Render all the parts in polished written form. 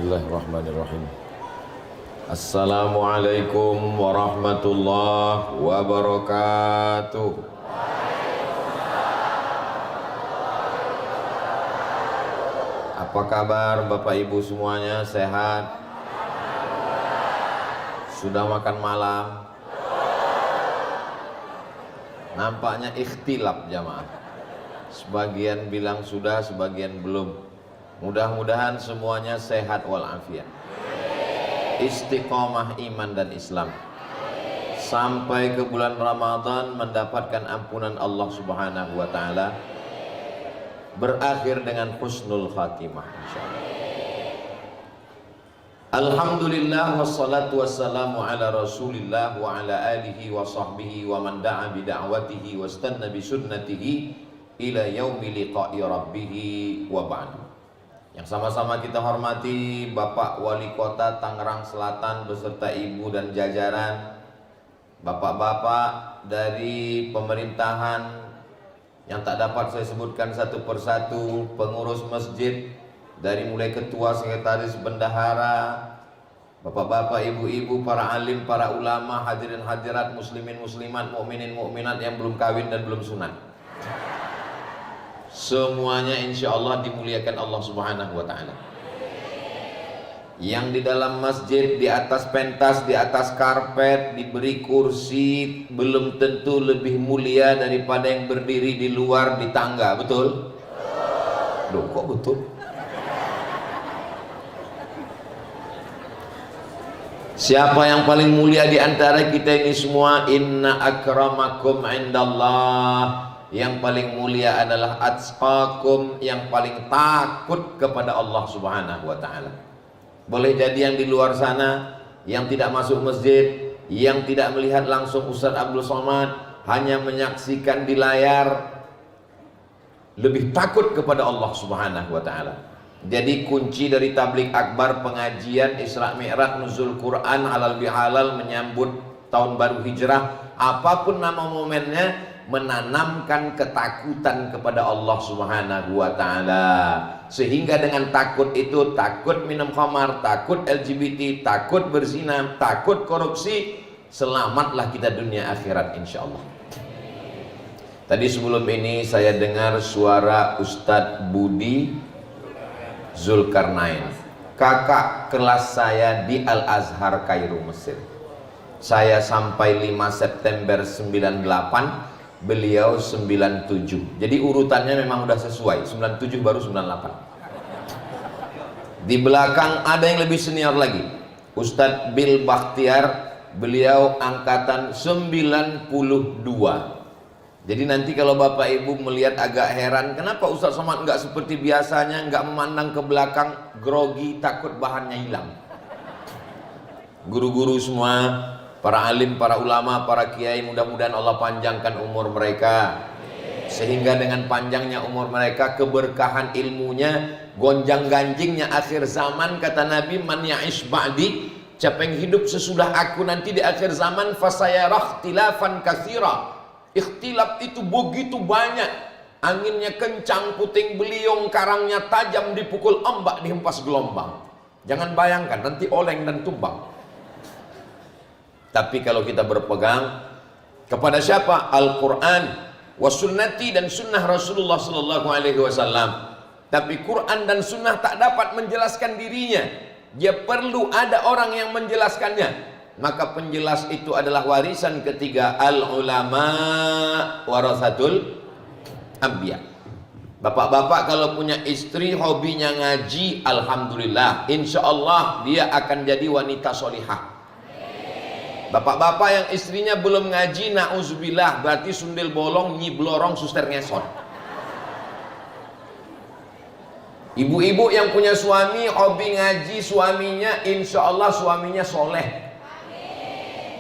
Bismillahirrahmanirrahim. Assalamualaikum warahmatullahi wabarakatuh. Apa kabar Bapak Ibu semuanya, sehat? Sudah makan malam? Nampaknya ikhtilaf jamaah. Sebagian bilang sudah, sebagian belum. Mudah-mudahan semuanya sehat walafiat, istiqomah iman dan Islam, sampai ke bulan Ramadan mendapatkan ampunan Allah Subhanahu wa ta'ala, berakhir dengan husnul khatimah insyaallah. Alhamdulillah wassalatu wassalamu ala rasulillah wa ala alihi wa sahbihi wa man da'a bida'watihi wastanna bisunnatihi ila yaumi liqa'i rabbih wa ba'du. Yang sama-sama kita hormati Bapak Wali Kota Tangerang Selatan beserta Ibu dan jajaran, Bapak-bapak dari pemerintahan yang tak dapat saya sebutkan satu persatu, pengurus masjid dari mulai ketua, sekretaris, bendahara, Bapak-bapak, Ibu-ibu, para alim, para ulama, hadirin hadirat, muslimin muslimat, mukminin mukminat yang belum kawin dan belum sunat, semuanya insya Allah dimuliakan Allah Subhanahu wa ta'ala. Yang di dalam masjid, di atas pentas, di atas karpet, diberi kursi, belum tentu lebih mulia daripada yang berdiri di luar di tangga, betul? Loh, kok betul? Siapa yang paling mulia di antara kita ini semua? Inna akramakum indallah. Yang paling mulia adalah atqakum, yang paling takut kepada Allah Subhanahu wa ta'ala. Boleh jadi yang di luar sana, yang tidak masuk masjid, yang tidak melihat langsung Ustaz Abdul Somad, hanya menyaksikan di layar, lebih takut kepada Allah Subhanahu wa ta'ala. Jadi kunci dari tabligh akbar, pengajian Isra Mi'raj, nuzul Quran, halal bihalal, menyambut tahun baru hijrah, apapun nama momennya, menanamkan ketakutan kepada Allah Subhanahu wa ta'ala. Sehingga dengan takut itu, takut minum khamar, takut LGBT, takut berzina, takut korupsi, selamatlah kita dunia akhirat insyaallah. Tadi sebelum ini saya dengar suara Ustadz Budi Zulkarnain, kakak kelas saya di Al-Azhar Kairo, Mesir. Saya sampai 5 September 98, beliau 97. Jadi urutannya memang udah sesuai, 97 baru 98. Di belakang ada yang lebih senior lagi, Ustadz Bil Bakhtiar, beliau angkatan 92. Jadi nanti kalau Bapak Ibu melihat agak heran, kenapa Ustadz Somad nggak seperti biasanya, nggak memandang ke belakang, grogi, takut bahannya hilang. Guru-guru semua, para alim, para ulama, para kiai, mudah-mudahan Allah panjangkan umur mereka, sehingga dengan panjangnya umur mereka, keberkahan ilmunya, gonjang ganjingnya akhir zaman. Kata Nabi, man ya'ish ba'di, siapa yang hidup sesudah aku nanti di akhir zaman, fasayarah ikhtilafan katsira. Ikhtilaf itu begitu banyak, anginnya kencang, puting beliung, karangnya tajam, dipukul ombak, dihempas gelombang. Jangan bayangkan nanti oleng dan tumbang. Tapi kalau kita berpegang kepada siapa? Al-Quran wa sunnati, dan sunnah Rasulullah sallallahu alaihi wasallam. Tapi Quran dan sunnah tak dapat menjelaskan dirinya, dia perlu ada orang yang menjelaskannya. Maka penjelas itu adalah warisan ketiga, al-ulama warasatul anbiya. Bapak-bapak kalau punya istri hobinya ngaji, alhamdulillah, insya Allah dia akan jadi wanita solihah. Bapak-bapak yang istrinya belum ngaji, na'udzubillah, berarti sundel bolong, nyi blorong, suster ngesot. Ibu-ibu yang punya suami hobi ngaji, suaminya insya Allah suaminya soleh.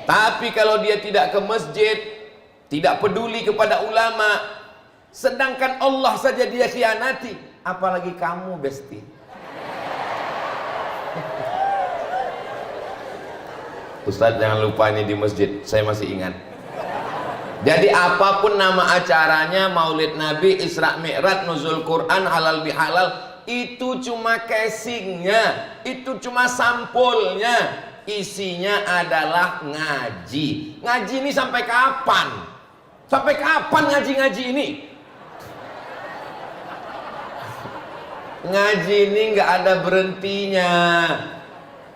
Tapi kalau dia tidak ke masjid, tidak peduli kepada ulama, sedangkan Allah saja dia khianati, apalagi kamu besti. Ustadz jangan lupa ini di masjid, saya masih ingat. Jadi apapun nama acaranya, Maulid Nabi, Isra Mi'raj, Nuzul Quran, halal bihalal, Itu cuma casingnya, itu cuma sampulnya. Isinya adalah ngaji. Ngaji ini sampai kapan? Sampai kapan ngaji-ngaji ini? Ngaji ini nggak ada berhentinya.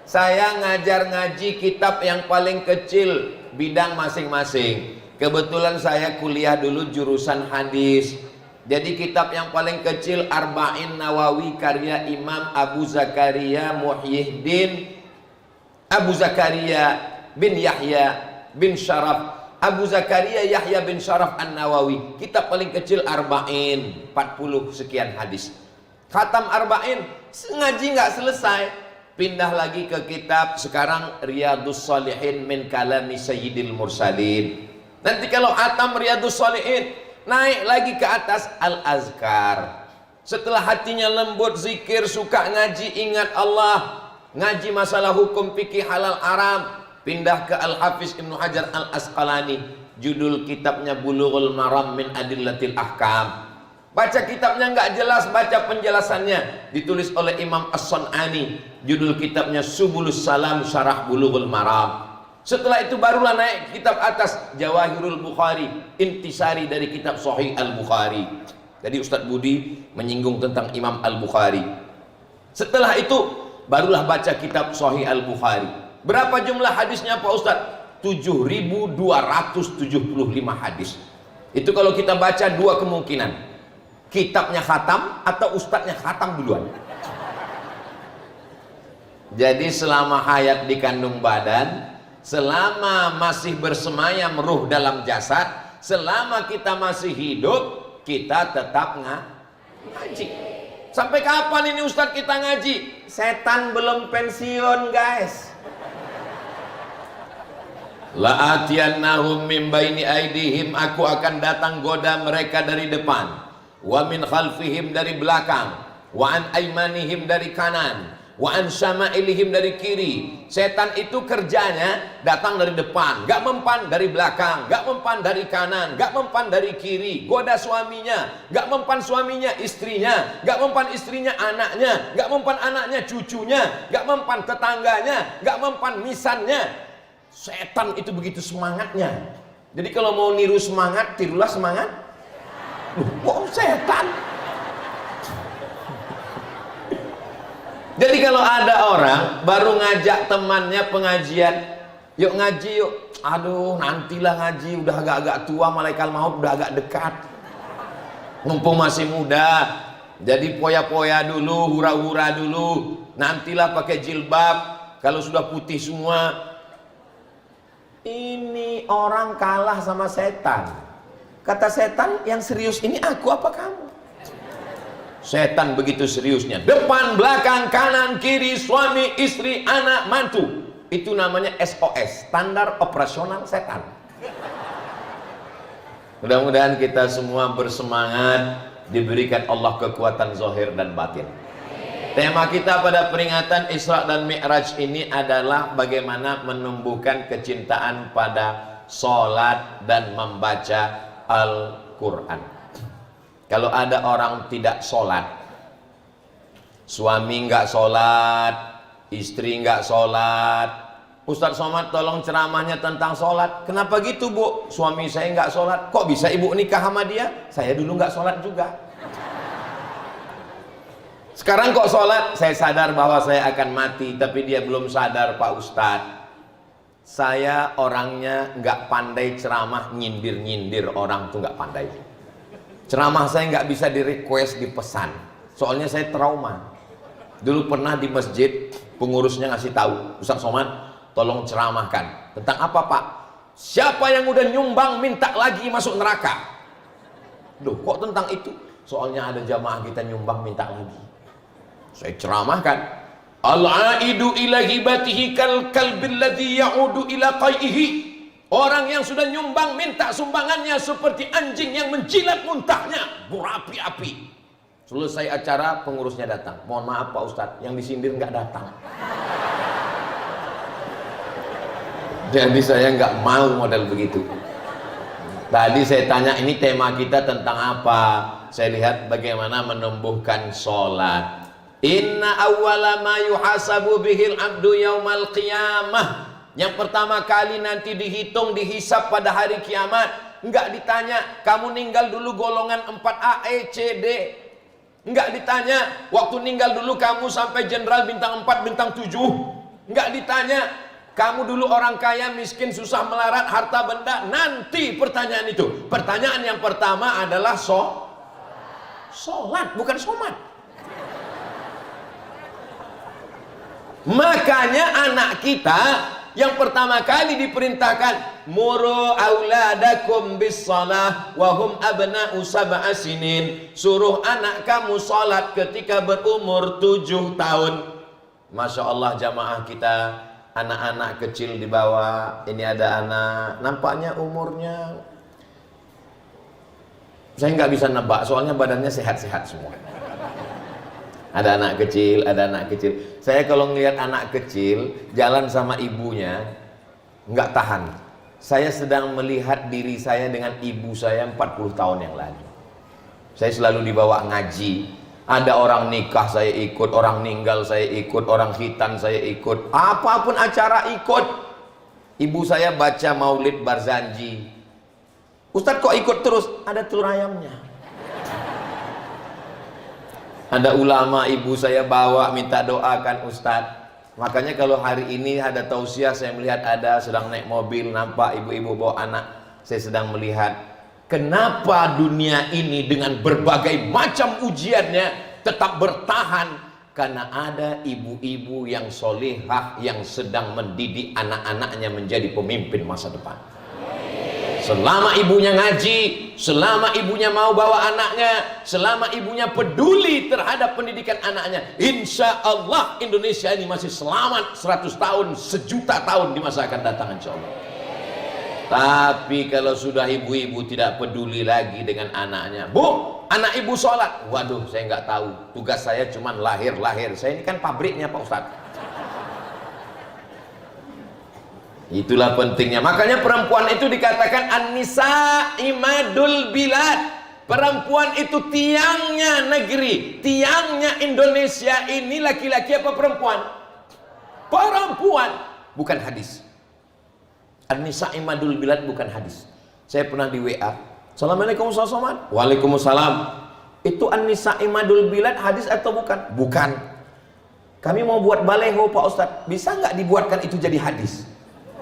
Saya ngajar ngaji kitab yang paling kecil bidang masing-masing. Kebetulan saya kuliah dulu jurusan hadis. Jadi kitab yang paling kecil Arba'in Nawawi karya Imam Abu Zakaria Muhyiddin Abu Zakaria bin Yahya bin Syaraf, Abu Zakaria Yahya bin Syaraf An-Nawawi. Kitab paling kecil Arba'in, 40 sekian hadis. Khatam Arba'in, ngaji nggak selesai. Pindah lagi ke kitab sekarang Riyadus Shalihin min kalami Sayyidil Mursalin. Nanti kalau khatam Riyadus Shalihin, naik lagi ke atas Al-Azkar. Setelah hatinya lembut, zikir, suka ngaji, ingat Allah, ngaji masalah hukum fikih halal haram, pindah ke Al-Hafiz Ibnu Hajar Al-Asqalani. Judul kitabnya Bulughul Maram min Adillatil Ahkam. Baca kitabnya nggak jelas, baca penjelasannya, ditulis oleh Imam As-Sun'ani. Judul kitabnya Subulus Salam Syarah Bulughul Maram. Setelah itu barulah naik kitab atas Jawahirul Bukhari, intisari dari kitab Sahih Al-Bukhari. Jadi Ustadz Budi menyinggung tentang Imam Al-Bukhari. Setelah itu barulah baca kitab Sahih Al-Bukhari. Berapa jumlah hadisnya Pak Ustadz? 7.275 hadis. Itu kalau kita baca dua kemungkinan. Kitabnya khatam atau ustadznya khatam duluan. Jadi selama hayat di kandung badan, selama masih bersemayam ruh dalam jasad, selama kita masih hidup, kita tetap ngaji. Sampai kapan ini ustadz kita ngaji? Setan belum pensiun guys. La'atiyannahum min baini aidihim, aku akan datang goda mereka dari depan, wa min khalfihim dari belakang, wa an aimanihim dari kanan, wa an syama'ilihim dari kiri. Setan itu kerjanya datang dari depan, gak mempan dari belakang, gak mempan dari kanan, gak mempan dari kiri. Goda suaminya, gak mempan suaminya istrinya, gak mempan istrinya anaknya, gak mempan anaknya cucunya, gak mempan tetangganya, gak mempan misannya. Setan itu begitu semangatnya. Jadi kalau mau niru semangat, tirulah semangat. Kok setan? Jadi kalau ada orang baru ngajak temannya pengajian, yuk ngaji yuk. Aduh, nantilah ngaji, udah agak-agak tua, malaikat maut udah agak dekat. Mumpung masih muda, jadi poya-poya dulu, hura-hura dulu. Nantilah pakai jilbab, kalau sudah putih semua. Ini orang kalah sama setan. Kata setan, yang serius ini aku apa kamu? Setan begitu seriusnya. Depan, belakang, kanan, kiri, suami, istri, anak, mantu. Itu namanya SOS, standar operasional setan. Mudah-mudahan kita semua bersemangat, diberikan Allah kekuatan zahir dan batin. Tema kita pada peringatan Isra dan Mi'raj ini adalah bagaimana menumbuhkan kecintaan pada sholat dan membaca Al-Quran. Kalau ada orang tidak sholat, suami nggak sholat, istri nggak sholat, Ustadz Somad tolong ceramahnya tentang sholat. Kenapa gitu bu? Suami saya nggak sholat. Kok bisa ibu nikah sama dia? Saya dulu nggak sholat juga. Sekarang kok sholat? Saya sadar bahwa saya akan mati, tapi dia belum sadar Pak Ustadz. Saya orangnya nggak pandai ceramah, nyindir-nyindir orang tuh nggak pandai. Ceramah saya nggak bisa di request, dipesan. Soalnya saya trauma. Dulu pernah di masjid, pengurusnya ngasih tahu, Ustadz Somad, tolong ceramahkan. Tentang apa Pak? Siapa yang udah nyumbang minta lagi masuk neraka? Duh, kok tentang itu? Soalnya ada jamaah kita nyumbang minta lagi. Saya ceramahkan, al-aidu ila hibatihi kal kalbil ladzi ya'udu ila qaihi. Orang yang sudah nyumbang minta sumbangannya seperti anjing yang menjilat muntahnya, berapi-api. Selesai acara, pengurusnya datang. Mohon maaf Pak Ustadz, yang disindir nggak datang. Jadi saya nggak mau model begitu. Tadi saya tanya, ini tema kita tentang apa? Saya lihat bagaimana menumbuhkan sholat. Inna awwala ma yuhasabu bihil abdu yaumal qiyamah. Yang pertama kali nanti dihitung, dihisap pada hari kiamat. Enggak ditanya, kamu ninggal dulu golongan 4A, E, C, D. Enggak ditanya, waktu ninggal dulu kamu sampai jenderal bintang 4, bintang 7. Enggak ditanya, kamu dulu orang kaya, miskin, susah melarat, harta benda. Nanti pertanyaan itu. Pertanyaan yang pertama adalah sholat, bukan somat. Makanya anak kita yang pertama kali diperintahkan, muru auladakum bis shalah wa hum abna'u sab'a sinin. Suruh anak kamu salat ketika berumur 7 tahun. Masya Allah jamaah kita, anak-anak kecil di bawah. Ini ada anak, nampaknya umurnya, saya nggak bisa nebak, soalnya badannya sehat-sehat semua. Ada anak kecil, ada anak kecil. Saya kalau ngelihat anak kecil jalan sama ibunya, nggak tahan. Saya sedang melihat diri saya dengan ibu saya 40 tahun yang lalu. Saya selalu dibawa ngaji. Ada orang nikah saya ikut, orang meninggal saya ikut, orang khitan saya ikut, apapun acara ikut. Ibu saya baca Maulid Barzanji. Ustadz kok ikut terus? Ada telur ayamnya. Ada ulama ibu saya bawa minta doakan Ustadz. Makanya kalau hari ini ada tausiah, saya melihat ada sedang naik mobil, nampak ibu-ibu bawa anak. Saya sedang melihat kenapa dunia ini dengan berbagai macam ujiannya tetap bertahan, karena ada ibu-ibu yang solehah yang sedang mendidik anak-anaknya menjadi pemimpin masa depan. Selama ibunya ngaji, selama ibunya mau bawa anaknya, selama ibunya peduli terhadap pendidikan anaknya, insya Allah Indonesia ini masih selamat 100 tahun, 1.000.000 tahun di masa akan datang insya Allah. Tapi kalau sudah ibu-ibu tidak peduli lagi dengan anaknya, Bu, anak ibu sholat, waduh saya nggak tahu, tugas saya cuma lahir-lahir, saya ini kan pabriknya Pak Ustadz. Itulah pentingnya. Makanya perempuan itu dikatakan an-nisa imadul bilad. Perempuan itu tiangnya negeri, tiangnya Indonesia ini. Laki-laki apa perempuan? Perempuan, bukan hadis. An-nisa imadul bilad bukan hadis. Saya pernah di WA, Assalamualaikum Ustaz. Waalaikumsalam. Itu an-nisa imadul bilad hadis atau bukan? Bukan. Kami mau buat baleho Pak Ustadz, bisa nggak dibuatkan itu jadi hadis?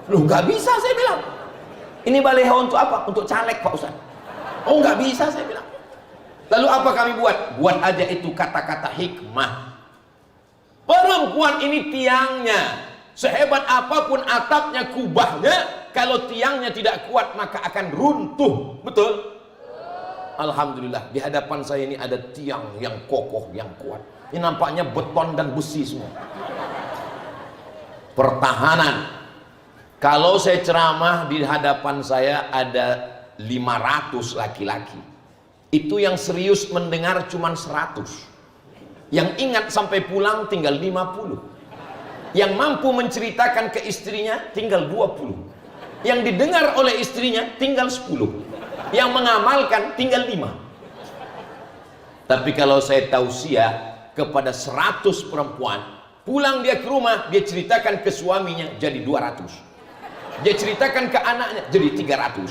Loh nggak bisa saya bilang. Ini baleho untuk apa? Untuk caleg Pak Ustadz. Oh nggak bisa saya bilang. Lalu apa kami buat? Buat aja itu kata-kata hikmah. Perempuan ini tiangnya. Sehebat apapun atapnya, kubahnya, kalau tiangnya tidak kuat maka akan runtuh. Betul? Alhamdulillah di hadapan saya ini ada tiang yang kokoh, yang kuat. Ini nampaknya beton dan besi semua. Pertahanan. Kalau saya ceramah di hadapan saya ada 500 laki-laki. Itu yang serius mendengar cuma 100. Yang ingat sampai pulang tinggal 50. Yang mampu menceritakan ke istrinya tinggal 20. Yang didengar oleh istrinya tinggal 10. Yang mengamalkan tinggal 5. Tapi kalau saya tausiah kepada 100 perempuan, pulang dia ke rumah, dia ceritakan ke suaminya jadi 200. Dia ceritakan ke anaknya jadi 300.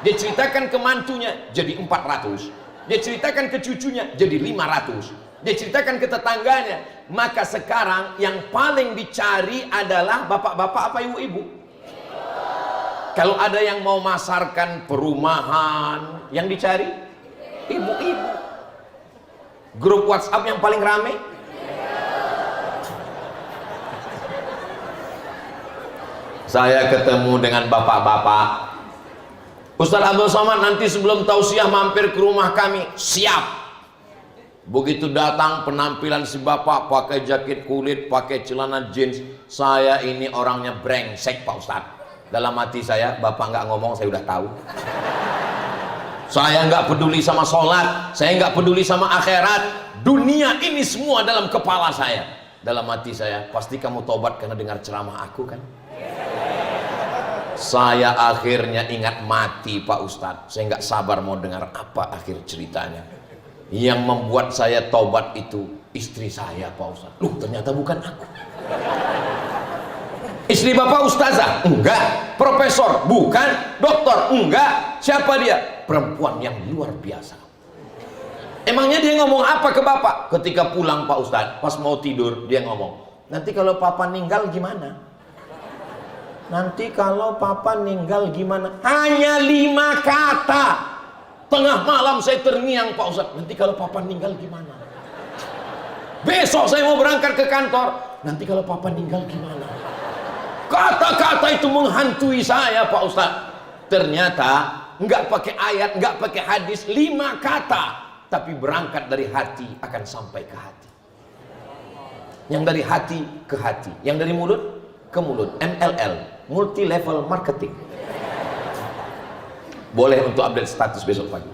Dia ceritakan ke mantunya jadi 400. Dia ceritakan ke cucunya jadi 500. Dia ceritakan ke tetangganya. Maka sekarang yang paling dicari adalah bapak-bapak apa ibu-ibu? Kalau ada yang mau masarkan perumahan, yang dicari ibu-ibu. Grup WhatsApp yang paling ramai, saya ketemu dengan bapak-bapak. Ustaz Abdul Somad nanti sebelum tausiah mampir ke rumah kami. Siap. Begitu datang penampilan si bapak pakai jaket kulit, pakai celana jeans. Saya ini orangnya brengsek Pak Ustaz. Dalam hati saya, bapak nggak ngomong saya udah tahu. Saya nggak peduli sama sholat, saya nggak peduli sama akhirat. Dunia ini semua dalam kepala saya. Dalam hati saya, pasti kamu tobat karena dengar ceramah aku kan? Saya akhirnya ingat mati Pak Ustadz. Saya nggak sabar mau dengar apa akhir ceritanya. Yang membuat saya tobat Istri saya Pak Ustaz. Loh, ternyata bukan aku. Istri Bapak ustazah? Enggak. Profesor? Bukan. Doktor? Enggak. Siapa dia? Perempuan yang luar biasa. Emangnya dia ngomong apa ke Bapak? Ketika pulang Pak Ustaz, pas mau tidur dia ngomong, nanti kalau Papa meninggal gimana? Nanti kalau Papa meninggal gimana? Hanya 5 kata. Tengah malam saya terngiang Pak Ustaz, nanti kalau Papa meninggal gimana? Besok saya mau berangkat ke kantor, nanti kalau Papa meninggal gimana? Kata-kata itu menghantui saya Pak Ustaz. Ternyata nggak pakai ayat, nggak pakai hadis, 5 kata, tapi berangkat dari hati akan sampai ke hati. Yang dari hati ke hati, yang dari mulut ke mulut. MLL, multi level marketing. Boleh untuk update status besok pagi.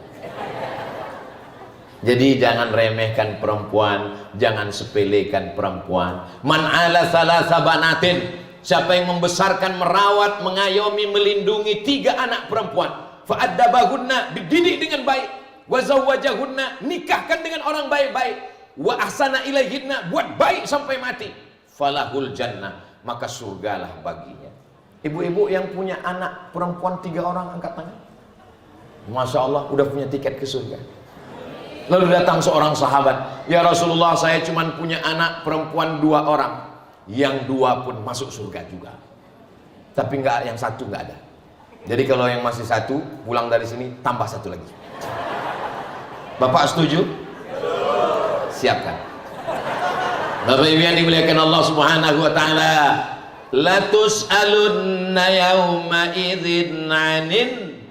Jadi jangan remehkan perempuan, jangan sepelekan perempuan. Man ala salasa banatin, siapa yang membesarkan, merawat, mengayomi, melindungi 3 anak perempuan, fa'addabahunna, dididik dengan baik, wa zawwajahunna, nikahkan dengan orang baik-baik, wa ahsana ilaihinna, buat baik sampai mati, falahul jannah, maka surgalah baginya. Ibu-ibu yang punya anak perempuan 3 orang angkat tangan. Masya Allah, udah punya tiket ke surga. Lalu datang seorang sahabat, ya Rasulullah, saya cuma punya anak perempuan 2 orang. Yang 2 pun masuk surga juga, tapi nggak, yang 1 nggak ada. Jadi kalau yang masih 1 pulang dari sini tambah 1 lagi. Bapak setuju? Siapkan. Bapak Ibu yang dimuliakan Allah Subhanahu wa taala, la tus'alunna yauma idzin 'anin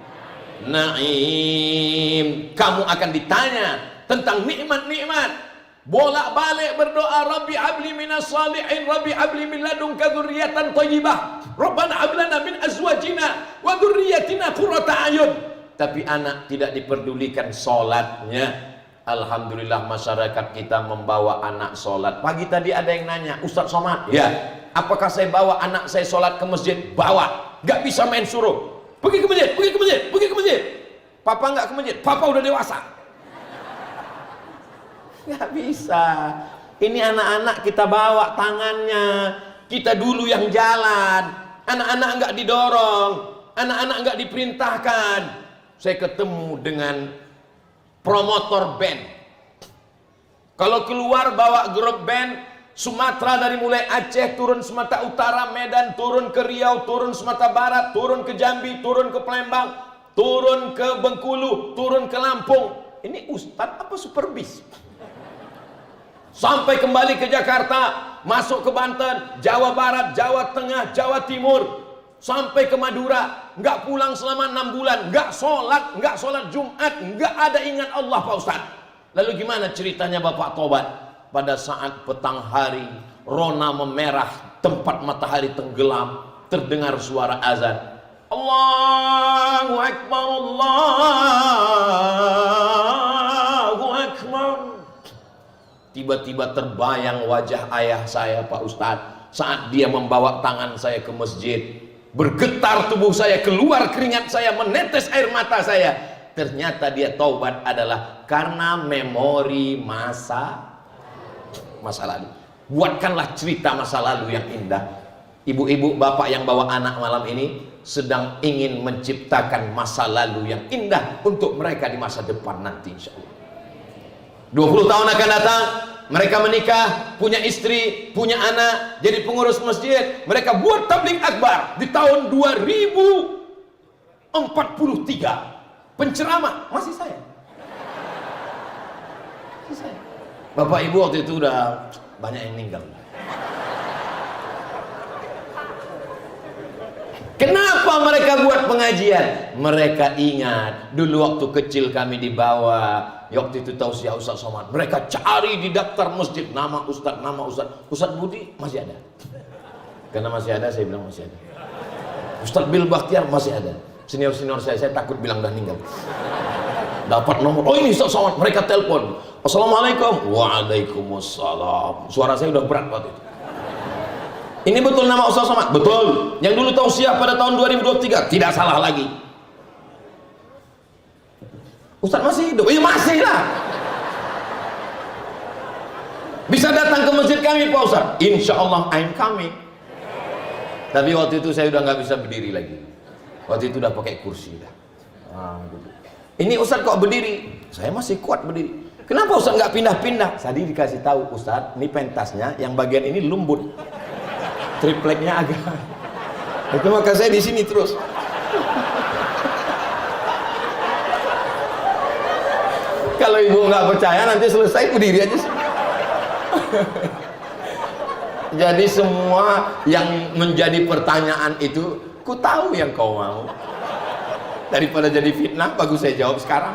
na'im. Kamu akan ditanya tentang nikmat-nikmat. Bolak-balik berdoa, Rabbi habli minas salihin, Rabbi habli min ladunka dzurriyyatan thayyibah, Rabbana hab lana min azwajina wa dzurriyyatina qurrata a'yun. Tapi anak tidak diperdulikan salatnya. Alhamdulillah masyarakat kita membawa anak salat. Pagi tadi ada yang nanya, Ustaz Somad, ya, apakah saya bawa anak saya salat ke masjid? Bawa. Gak bisa main suruh. Pergi ke masjid, pergi ke masjid, pergi ke masjid. Papa nggak ke masjid, papa udah dewasa. Nggak bisa. Ini anak-anak kita bawa tangannya, kita dulu yang jalan. Anak-anak nggak didorong, anak-anak nggak diperintahkan. Saya ketemu dengan promotor band. Kalau keluar bawa grup band Sumatera, dari mulai Aceh, turun Sumatera Utara, Medan, turun ke Riau, turun Sumatera Barat, turun ke Jambi, turun ke Palembang, turun ke Bengkulu, turun ke Lampung. Ini ustadz apa superbis? Sampai kembali ke Jakarta, masuk ke Banten, Jawa Barat, Jawa Tengah, Jawa Timur, sampai ke Madura, nggak pulang selama 6 bulan, nggak sholat Jumat, nggak ada ingat Allah Pak Ustadz. Lalu gimana ceritanya Bapak tobat? Pada saat petang hari, rona memerah, tempat matahari tenggelam, terdengar suara azan. Allahu Akbar, Allahu Akbar. Tiba-tiba terbayang wajah ayah saya Pak Ustadz saat dia membawa tangan saya ke masjid. Bergetar tubuh saya, keluar keringat saya, menetes air mata saya. Ternyata dia taubat adalah karena memori masa lalu. Buatkanlah cerita masa lalu yang indah. Ibu-ibu, bapak yang bawa anak malam ini sedang ingin menciptakan masa lalu yang indah untuk mereka di masa depan nanti insya Allah. 20 tahun akan datang, mereka menikah, punya istri, punya anak, jadi pengurus masjid. Mereka buat tabligh akbar di tahun 2043. Penceramah masih saya. Bapak ibu waktu itu udah banyak yang meninggal. Kenapa mereka buat pengajian? Mereka ingat dulu waktu kecil kami dibawa, waktu itu tausiah Ustaz Somad. Mereka cari di daftar masjid nama Ustaz, Ustaz Budi masih ada. Karena masih ada, saya bilang masih ada. Ustaz Bil Bakhtiar masih ada. Senior-senior saya takut bilang udah meninggal. Dapat nomor, oh ini Ustaz Somad, mereka telepon. Assalamualaikum. Waalaikumsalam. Suara saya udah berat waktu itu. Ini betul nama Ustaz Somad? Betul. Yang dulu tausiah pada tahun 2023? Tidak salah lagi. Ustaz masih hidup? Iya masih lah. Bisa datang ke masjid kami Pak Ustaz? Insya Allah I'm coming. Tapi waktu itu saya udah nggak bisa berdiri lagi. Waktu itu udah pakai kursi dah. Ini Ustaz kok berdiri? Saya masih kuat berdiri. Kenapa Ustaz nggak pindah-pindah? Tadi dikasih tahu Ustaz, ini pentasnya yang bagian ini lembut, tripleknya agak. Itu maka saya di sini terus. Kalau ibu nggak percaya nanti selesai berdiri aja. Jadi semua yang menjadi pertanyaan itu, ku tahu yang kau mau. Daripada jadi fitnah, bagus saya jawab sekarang.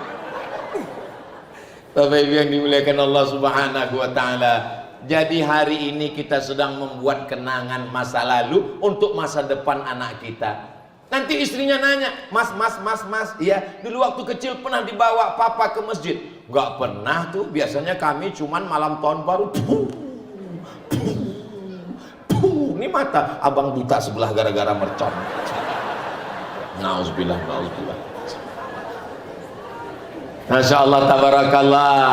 Bapak Ibu yang dimuliakan Allah Subhanahu wa Ta'ala. Jadi hari ini kita sedang membuat kenangan masa lalu untuk masa depan anak kita. Nanti istrinya nanya, mas, ya dulu waktu kecil pernah dibawa papa ke masjid? Nggak pernah tuh, biasanya kami cuman malam tahun baru. Ini mata abang buta sebelah gara-gara mercon. Nauzubillah. Masya Allah, tabarakallah.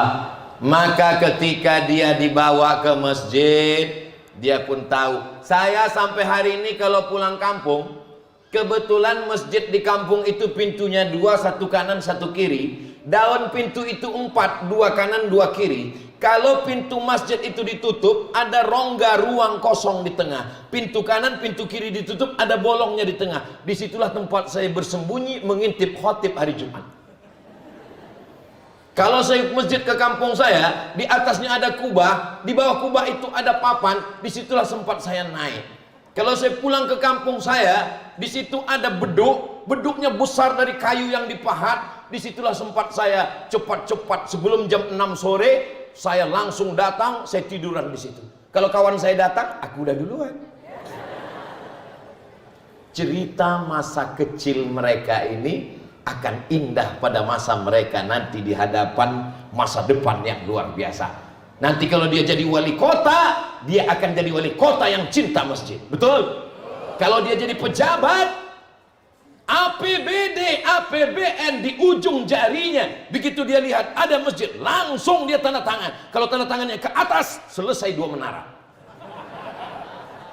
Maka ketika dia dibawa ke masjid, dia pun tahu, saya sampai hari ini kalau pulang kampung, kebetulan masjid di kampung itu pintunya 2, 1 kanan 1 kiri. Daun pintu itu 4, 2 kanan 2 kiri. Kalau pintu masjid itu ditutup, ada rongga ruang kosong di tengah. Pintu kanan, pintu kiri ditutup, ada bolongnya di tengah. Disitulah tempat saya bersembunyi mengintip khotib hari Jumat. Kalau saya masjid ke kampung saya, di atasnya ada kubah, di bawah kubah itu ada papan, disitulah sempat saya naik. Kalau saya pulang ke kampung saya, di situ ada beduk, beduknya besar dari kayu yang dipahat, disitulah sempat saya cepat-cepat sebelum jam 6 sore, saya langsung datang, saya tiduran di situ. Kalau kawan saya datang, aku udah duluan. Cerita masa kecil mereka ini akan indah pada masa mereka nanti di hadapan masa depan yang luar biasa. Nanti kalau dia jadi wali kota, dia akan jadi wali kota yang cinta masjid. Betul? Kalau dia jadi pejabat, APBD, APBN di ujung jarinya, begitu dia lihat ada masjid, langsung dia tanda tangan. Kalau tanda tangannya ke atas, selesai 2 menara.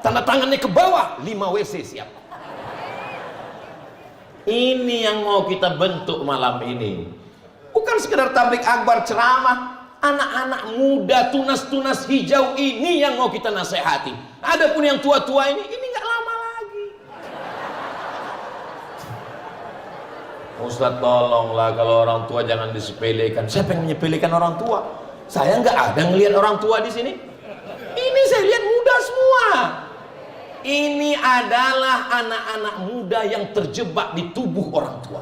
Tanda tangannya ke bawah, 5 WC siap. Ini yang mau kita bentuk malam ini. Bukan sekedar tablik akbar ceramah. Anak-anak muda tunas-tunas hijau ini yang mau kita nasihati. Adapun yang tua-tua ini nggak lama lagi. Ustaz tolonglah, kalau orang tua jangan disepelekan. Siapa yang menyepelekan orang tua? Saya nggak ada ngelihat orang tua di sini. Ini saya lihat muda semua. Ini adalah anak-anak muda yang terjebak di tubuh orang tua.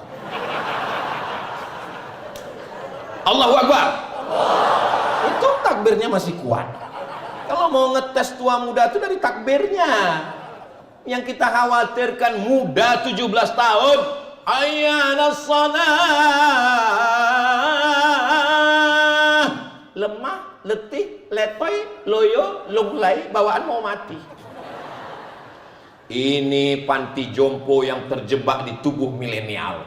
Allahu Akbar. Itu takbirnya masih kuat. Kalau mau ngetes tua muda itu dari takbirnya. Yang kita khawatirkan muda 17 tahun, ayyanas shalah, lemah, letih, letoy, loyo, lunglai, bawaan mau mati. Ini panti jompo yang terjebak di tubuh milenial.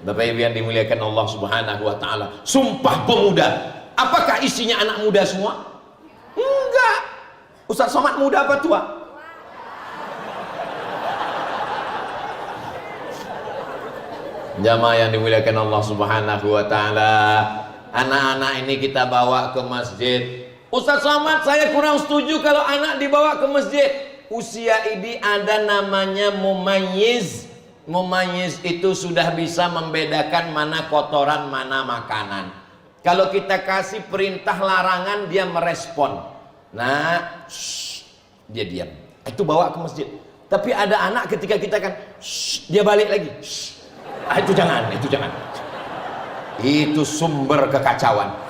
Bapak Ibu yang dimuliakan Allah Subhanahu wa Ta'ala. Sumpah Pemuda, apakah isinya anak muda semua? Enggak. Ustaz Somad muda apa tua? Jamaah yang dimuliakan Allah Subhanahu wa Ta'ala, anak-anak ini kita bawa ke masjid. Ustaz Somad, saya kurang setuju kalau anak dibawa ke masjid. Usia ini ada namanya mumayyiz. Mumayyiz itu sudah bisa membedakan mana kotoran, mana makanan. Kalau kita kasih perintah larangan, dia merespon. Nah, dia diam. Itu bawa ke masjid. Tapi ada anak ketika kita kan, dia balik lagi. Itu jangan, itu jangan. Itu sumber kekacauan.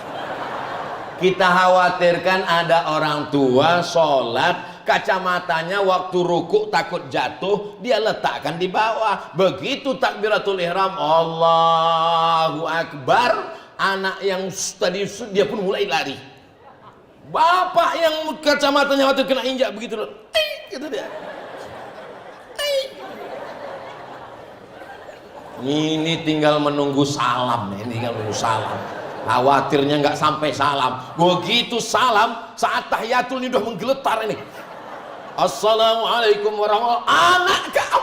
Kita khawatirkan ada orang tua sholat, kacamatanya waktu rukuk takut jatuh, dia letakkan di bawah. Begitu takbiratul ihram, Allahu Akbar, anak yang tadi dia pun mulai lari. Bapak yang kacamatanya waktu kena injak begitu loh, gitu dia. Ini tinggal menunggu salam, ini tinggal menunggu salam. Khawatirnya nggak sampai salam. Begitu salam, saat tahiyatul ini udah menggeletar ini. Assalamualaikum warahmatullahi wabarakatuh. Anak kau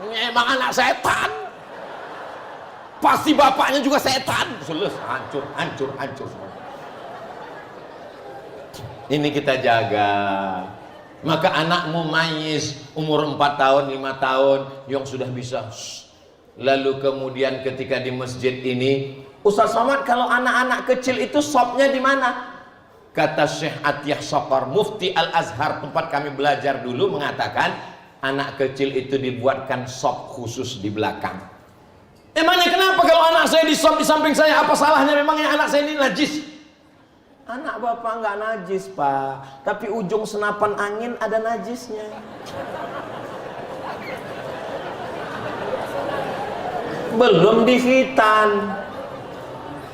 memang anak setan, pasti bapaknya juga setan. Selesai, hancur semua. Ini kita jaga. Maka anakmu mayis umur 4 tahun 5 tahun yang sudah bisa. Lalu kemudian ketika di masjid ini, Ustaz Somad, kalau anak-anak kecil itu sopnya di mana? Kata Syekh Atiyah Saqar, Mufti Al-Azhar tempat kami belajar dulu, mengatakan anak kecil itu dibuatkan sop khusus di belakang. Emangnya kenapa kalau anak saya di sop di samping saya? Apa salahnya? Memangnya anak saya ini najis? Anak bapak nggak najis, Pak, tapi ujung senapan angin ada najisnya. Belum di khitan.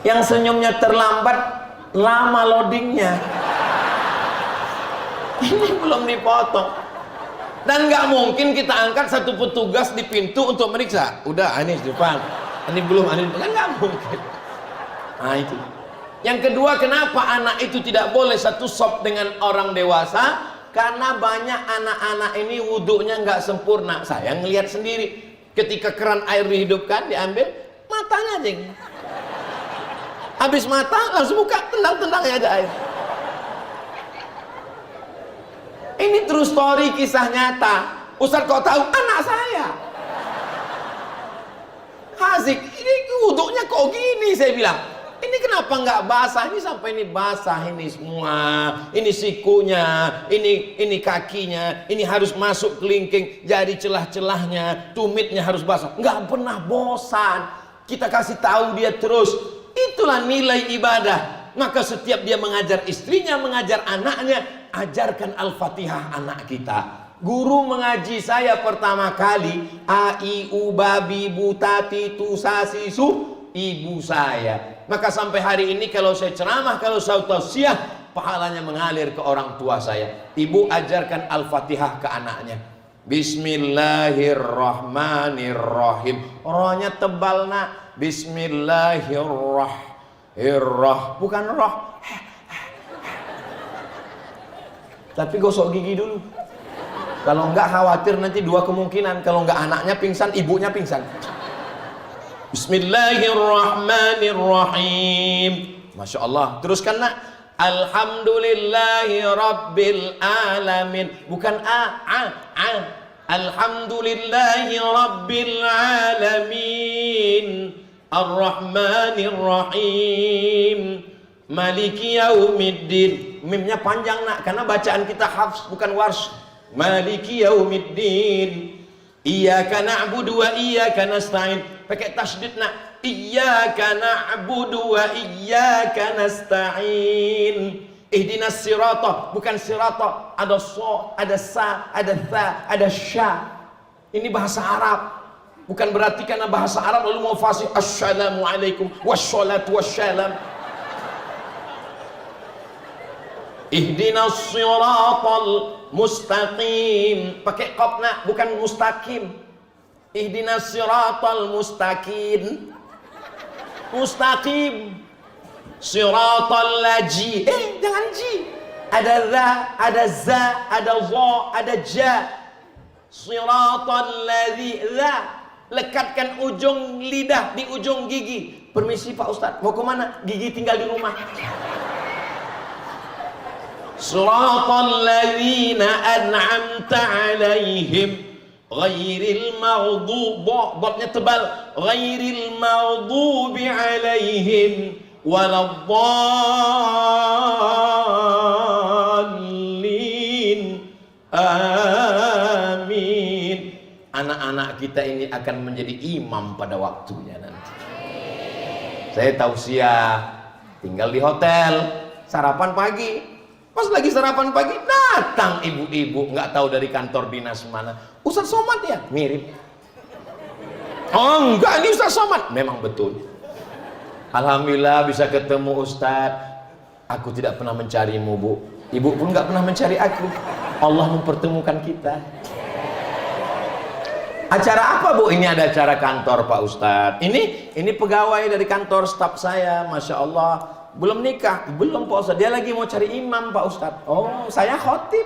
Yang senyumnya terlambat, lama loadingnya. Ini belum dipotong. Dan nggak mungkin kita angkat satu petugas di pintu untuk meriksa. Udah, ini di depan, ini belum, ini kan nggak mungkin. Nah itu. Yang kedua, kenapa anak itu tidak boleh satu sop dengan orang dewasa? Karena banyak anak-anak ini wudhunya nggak sempurna. Saya ngelihat sendiri, ketika keran air dihidupkan, diambil, matanya aja. Habis mata langsung buka, tendang-tendang aja air. Ini true story, kisah nyata. Ustaz kok tahu? Anak saya. Hazik, ini wuduknya kok gini, saya bilang. Ini kenapa nggak basah? Ini sampai ini basah ini semua. Ini sikunya, ini kakinya, ini harus masuk kelingking, jadi celah-celahnya, tumitnya harus basah. Nggak pernah bosan. Kita kasih tahu dia terus. Itulah nilai ibadah. Maka setiap dia mengajar istrinya, mengajar anaknya, ajarkan Al-Fatihah anak kita. Guru mengaji saya pertama kali, a i u babi butati tu sasi su, ibu saya. Maka sampai hari ini kalau saya ceramah, kalau saya tausiah, pahalanya mengalir ke orang tua saya. Ibu ajarkan Al-Fatihah ke anaknya. Bismillahirrahmanirrahim. Rohnya tebal nak. Bismillahirrahmanirrahim. Bukan roh. Tapi gosok gigi dulu. Kalau enggak khawatir nanti dua kemungkinan. Kalau enggak anaknya pingsan, ibunya pingsan. Bismillahirrahmanirrahim. Masya Allah. Teruskan nak. Alhamdulillahi Rabbil Alamin. Bukan a. Alhamdulillahi Rabbil Alamin. Ar-Rahmanir-Rahim. Maliki Yaumiddin. Mimnya panjang nak, karena bacaan kita hafs bukan warsh. Maliki Yaumiddin. Iyyaka na'budu wa iyyaka nasta'in. Pakai tasydid nak. Iyyaka na'budu wa iyyaka nasta'in. Ihdinas sirata, bukan sirata. Ada so, ada sa, ada tha, ada sya. Ini bahasa Arab. Bukan berarti karena bahasa Arab lalu mau fasih assalamualaikum wassalatu wassalam. Ihdinas siratal mustaqim. Pakai qaf nak, bukan mustaqim. Ihdinas siratal mustaqim. Mustaqim. Siratal laji. Jangan ji. Ada za, ada za, ada za, ada ja. Siratal ladzi za. Lekatkan ujung lidah di ujung gigi. Permisi Pak Ustadz, mau kemana? Gigi tinggal di rumah. Siratal ladzina an'amta alaihim ghairil maghdubi, dotnya tebal, ghairil maghdubi alaihim waladdallin. Amin. Anak-anak kita ini akan menjadi imam pada waktunya nanti. Saya tausiah, tinggal di hotel, sarapan pagi. Pas lagi sarapan pagi, datang ibu-ibu, nggak tahu dari kantor dinas mana. Ustaz Somad ya? Mirip. Oh enggak, ini Ustaz Somad. Memang betul. Alhamdulillah bisa ketemu Ustaz. Aku tidak pernah mencarimu, Bu. Ibu pun nggak pernah mencari aku. Allah mempertemukan kita. Acara apa Bu? Ini ada acara kantor Pak Ustadz. Ini pegawai dari kantor staf saya, Masya Allah. Belum nikah? Belum Pak Ustadz. Dia lagi mau cari imam Pak Ustadz. Oh, saya khotib.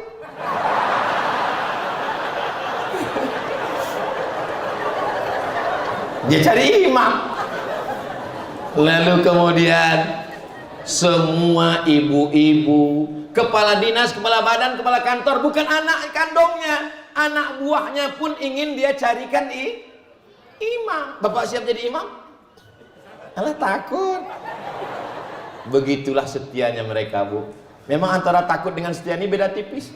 Dia cari imam. Lalu kemudian semua ibu-ibu, kepala dinas, kepala badan, kepala kantor, bukan anak kandungnya, anak buahnya pun ingin dia carikan imam. Bapak siap jadi imam? Alah, takut. Begitulah setianya mereka, Bu. Memang antara takut dengan setia ini beda tipis.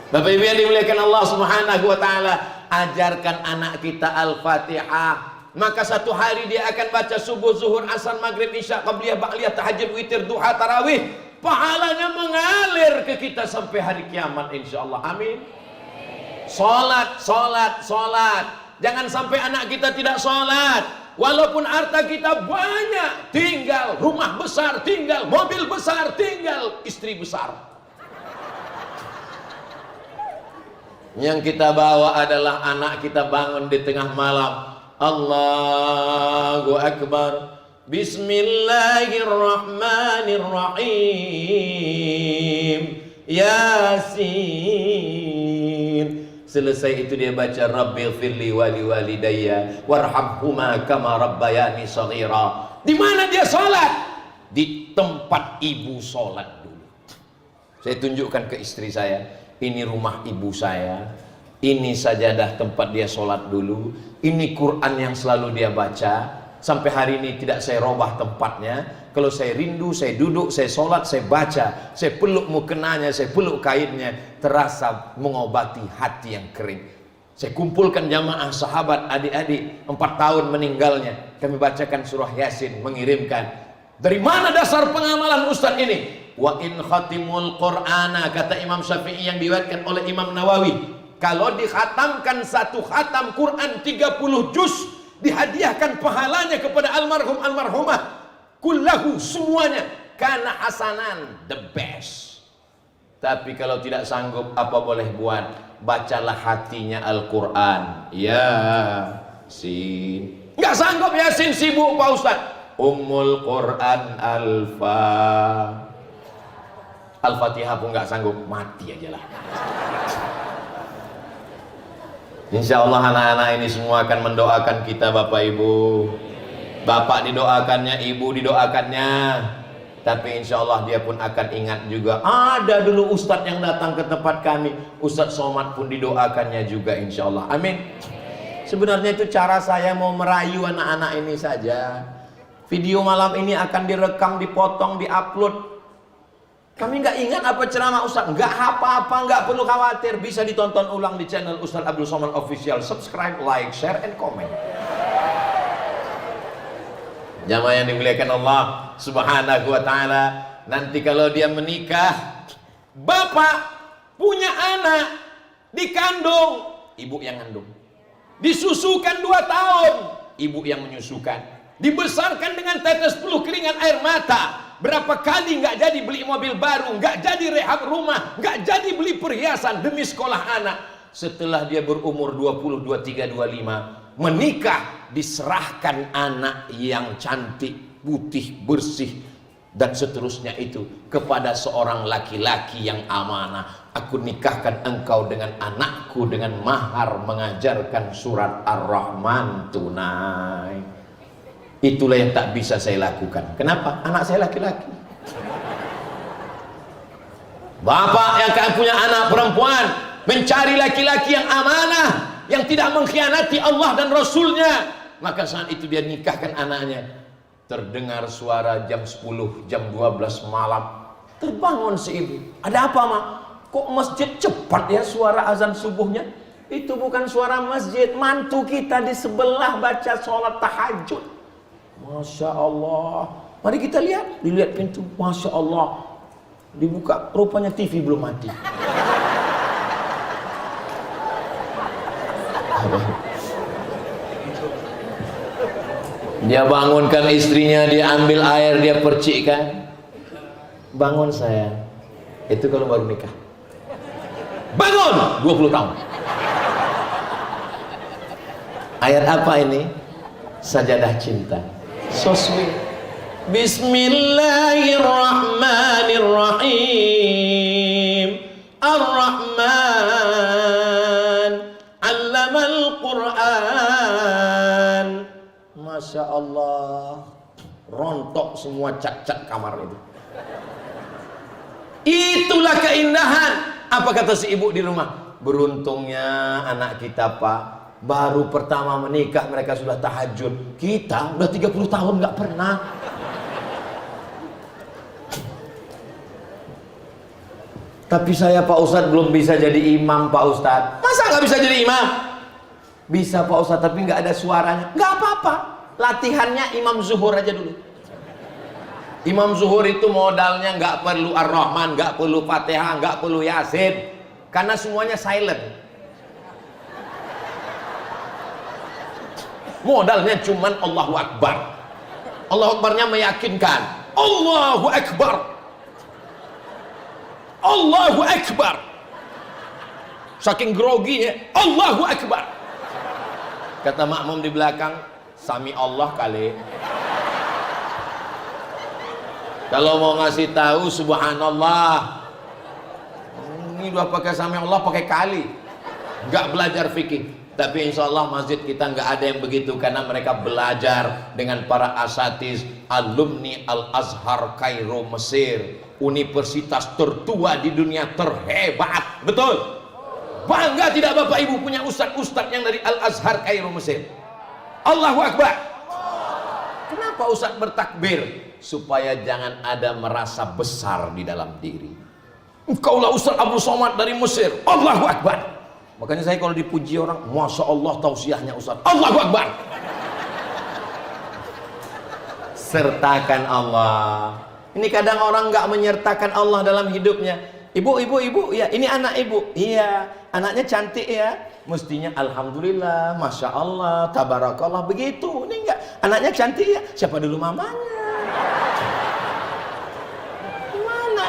Bapak Ibu yang dimuliakan Allah Subhanahu wa taala, ajarkan anak kita Al-Fatihah. Maka satu hari dia akan baca subuh, zuhur, asar, maghrib, isya, qabliyah, ba'liyah, tahajud, witir, duha, tarawih. Pahalanya mengalir ke kita sampai hari kiamat insyaallah. Amin. Salat, salat, salat. Jangan sampai anak kita tidak salat. Walaupun harta kita banyak, tinggal rumah besar, tinggal mobil besar, tinggal istri besar. Yang kita bawa adalah anak kita bangun di tengah malam, Allahu Akbar, Bismillahirrahmanirrahim, Yasin. Selesai itu dia baca Rabbighfirli wali walidayya warhamhuma kama rabbayani shaghira. Di mana dia sholat? Di tempat ibu sholat dulu. Saya tunjukkan ke istri saya, ini rumah ibu saya, ini sajadah tempat dia sholat dulu, ini Quran yang selalu dia baca. Sampai hari ini tidak saya robah tempatnya. Kalau saya rindu, saya duduk, saya sholat, saya baca, saya peluk mukenanya, saya peluk kainnya, terasa mengobati hati yang kering. Saya kumpulkan jamaah sahabat, adik-adik, 4 tahun meninggalnya, kami bacakan surah Yasin, mengirimkan. Dari mana dasar pengamalan Ustadz ini? Wa in khatimul Qur'ana, kata Imam Syafi'i yang diriwayatkan oleh Imam Nawawi, kalau dikhatamkan satu khatam Quran 30 juz, dihadiahkan pahalanya kepada almarhum almarhumah kullahu, semuanya, karena hasanan, the best. Tapi kalau tidak sanggup, apa boleh buat? Bacalah hatinya Al-Quran, Yasin. Nggak sanggup Yasin, sibuk Pak Ustaz, Ummul Quran Al-Fatihah pun nggak sanggup, mati aja lah. Insya Allah anak-anak ini semua akan mendoakan kita Bapak Ibu. Bapak didoakannya, ibu didoakannya. Tapi insya Allah dia pun akan ingat juga, ada dulu Ustadz yang datang ke tempat kami, Ustadz Somad pun didoakannya juga insya Allah. Amin. Sebenarnya itu cara saya mau merayu anak-anak ini saja. Video malam ini akan direkam, dipotong, diupload. Kami nggak ingat apa ceramah Ustadz, nggak apa-apa, nggak perlu khawatir, bisa ditonton ulang di channel Ustadz Abdul Somad Official. Subscribe, like, share, and comment. Jamaah yang dimuliakan Allah Subhanahu wa ta'ala, nanti kalau dia menikah, bapak punya anak, dikandung, ibu yang ngandung, disusukan 2 tahun, ibu yang menyusukan, dibesarkan dengan tetes peluh keringat air mata. Berapa kali nggak jadi beli mobil baru, nggak jadi rehab rumah, nggak jadi beli perhiasan demi sekolah anak. Setelah dia berumur 20, 23, 25 menikah, diserahkan anak yang cantik, putih, bersih, dan seterusnya itu kepada seorang laki-laki yang amanah. Aku nikahkan engkau dengan anakku dengan mahar mengajarkan surat Ar-Rahman tunai. Itulah yang tak bisa saya lakukan. Kenapa? Anak saya laki-laki. Bapak yang akan punya anak perempuan, mencari laki-laki yang amanah, yang tidak mengkhianati Allah dan Rasulnya. Maka saat itu dia nikahkan anaknya. Terdengar suara jam 10, jam 12 malam. Terbangun si ibu. Ada apa, Ma? Kok masjid cepat ya suara azan subuhnya? Itu bukan suara masjid, mantu kita di sebelah baca sholat tahajud. Masya Allah. Mari kita lihat. Dilihat pintu, Masya Allah. Dibuka, rupanya TV belum mati. Dia bangunkan istrinya, dia ambil air, dia percikkan. Bangun sayang. Itu kalau baru nikah. Bangun! 20 tahun. Ayat apa ini? Sajadah cinta. So sweet. Bismillahirrahmanirrahim. Ar-Rahman 'allamal Qur'an. Masya Allah, rontok semua cat-cat kamar itu. Itulah keindahan. Apa kata si ibu di rumah? Beruntungnya anak kita, Pak, baru pertama menikah mereka sudah tahajud. Kita udah 30 tahun nggak pernah. Tapi saya, Pak Ustadz, belum bisa jadi imam, Pak Ustadz. Masa nggak bisa jadi imam? Bisa, Pak Ustadz, tapi nggak ada suaranya. Nggak apa-apa, latihannya imam zuhur aja dulu. Imam zuhur itu modalnya nggak perlu Ar-Rahman, nggak perlu Fatihah, nggak perlu Yasin, karena semuanya silent. Modalnya cuman Allahu Akbar. Allahu Akbarnya meyakinkan. Allahu Akbar. Allahu Akbar. Saking grogi ya, Allahu Akbar. Kata makmum di belakang, Sami Allah kali. Kalau mau ngasih tahu subhanallah, ini udah pakai Sami Allah pakai kali. Nggak belajar fikih. Tapi insya Allah masjid kita nggak ada yang begitu, karena mereka belajar dengan para asatiz, alumni Al-Azhar Kairo Mesir, universitas tertua di dunia, terhebat. Betul? Bangga tidak Bapak Ibu punya ustadz-ustadz yang dari Al-Azhar Kairo Mesir? Allahu Akbar. Kenapa ustadz bertakbir? Supaya jangan ada merasa besar di dalam diri. Engkaulah Ustadz Abdul Somad dari Mesir. Allahu Akbar. Makanya saya kalau dipuji orang, Masya Allah tausiahnya Ustadz. Allahu Akbar. Sertakan Allah. Ini kadang orang nggak menyertakan Allah dalam hidupnya. Ibu, ya ini anak ibu. Iya, anaknya cantik ya. Mestinya Alhamdulillah, Masya Allah, Tabarakallah, begitu. Ini enggak, anaknya cantik ya. Siapa dulu mamanya? Gimana?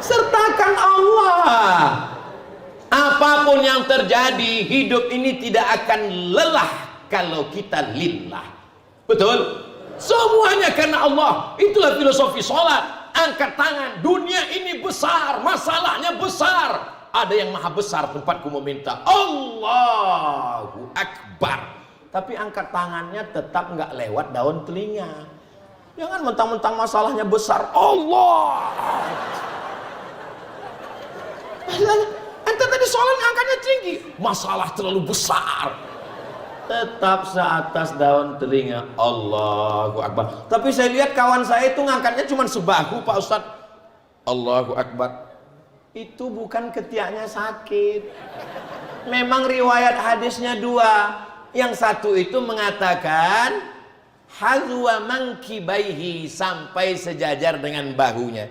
Sertakan Allah. Apapun yang terjadi, hidup ini tidak akan lelah kalau kita lillah. Betul? Semuanya karena Allah. Itulah filosofi sholat. Angkat tangan. Dunia ini besar, masalahnya besar. Ada yang maha besar tempatku meminta. Allahu Akbar. Tapi angkat tangannya tetap nggak lewat daun telinga. Jangan mentang-mentang masalahnya besar. Allah. Ente tadi sholat angkatnya tinggi. Masalah terlalu besar. Tetap seatas daun telinga. Allahu Akbar. Tapi saya lihat kawan saya itu ngangkatnya cuma sebahu, Pak Ustadz. Allahu Akbar. Itu bukan ketiaknya sakit. Memang riwayat hadisnya dua. Yang satu itu mengatakan hazwa mankibaihi, sampai sejajar dengan bahunya.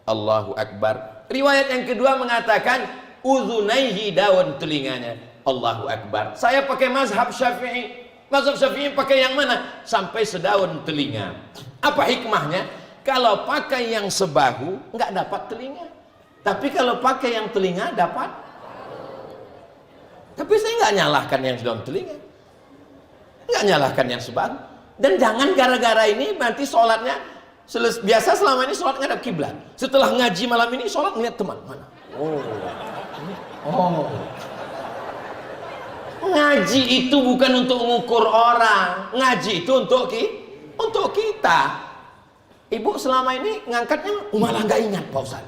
Allahu Akbar. Riwayat yang kedua mengatakan uzunaihi, daun telinganya. Allahu Akbar. Saya pakai mazhab Syafi'i. Mazhab Syafi'i pakai yang mana? Sampai sedaun telinga. Apa hikmahnya? Kalau pakai yang sebahu nggak dapat telinga. Tapi kalau pakai yang telinga dapat. Tapi saya nggak nyalahkan yang sedaun telinga, nggak nyalahkan yang sebahu. Dan jangan gara-gara ini nanti sholatnya biasa selama ini sholat ngadap kiblat. Setelah ngaji malam ini sholat ngeliat teman mana. Ngaji itu bukan untuk mengukur orang. Ngaji itu untuk kita. Ibu selama ini ngangkatnya malah nggak ingat, Pak Ustaz.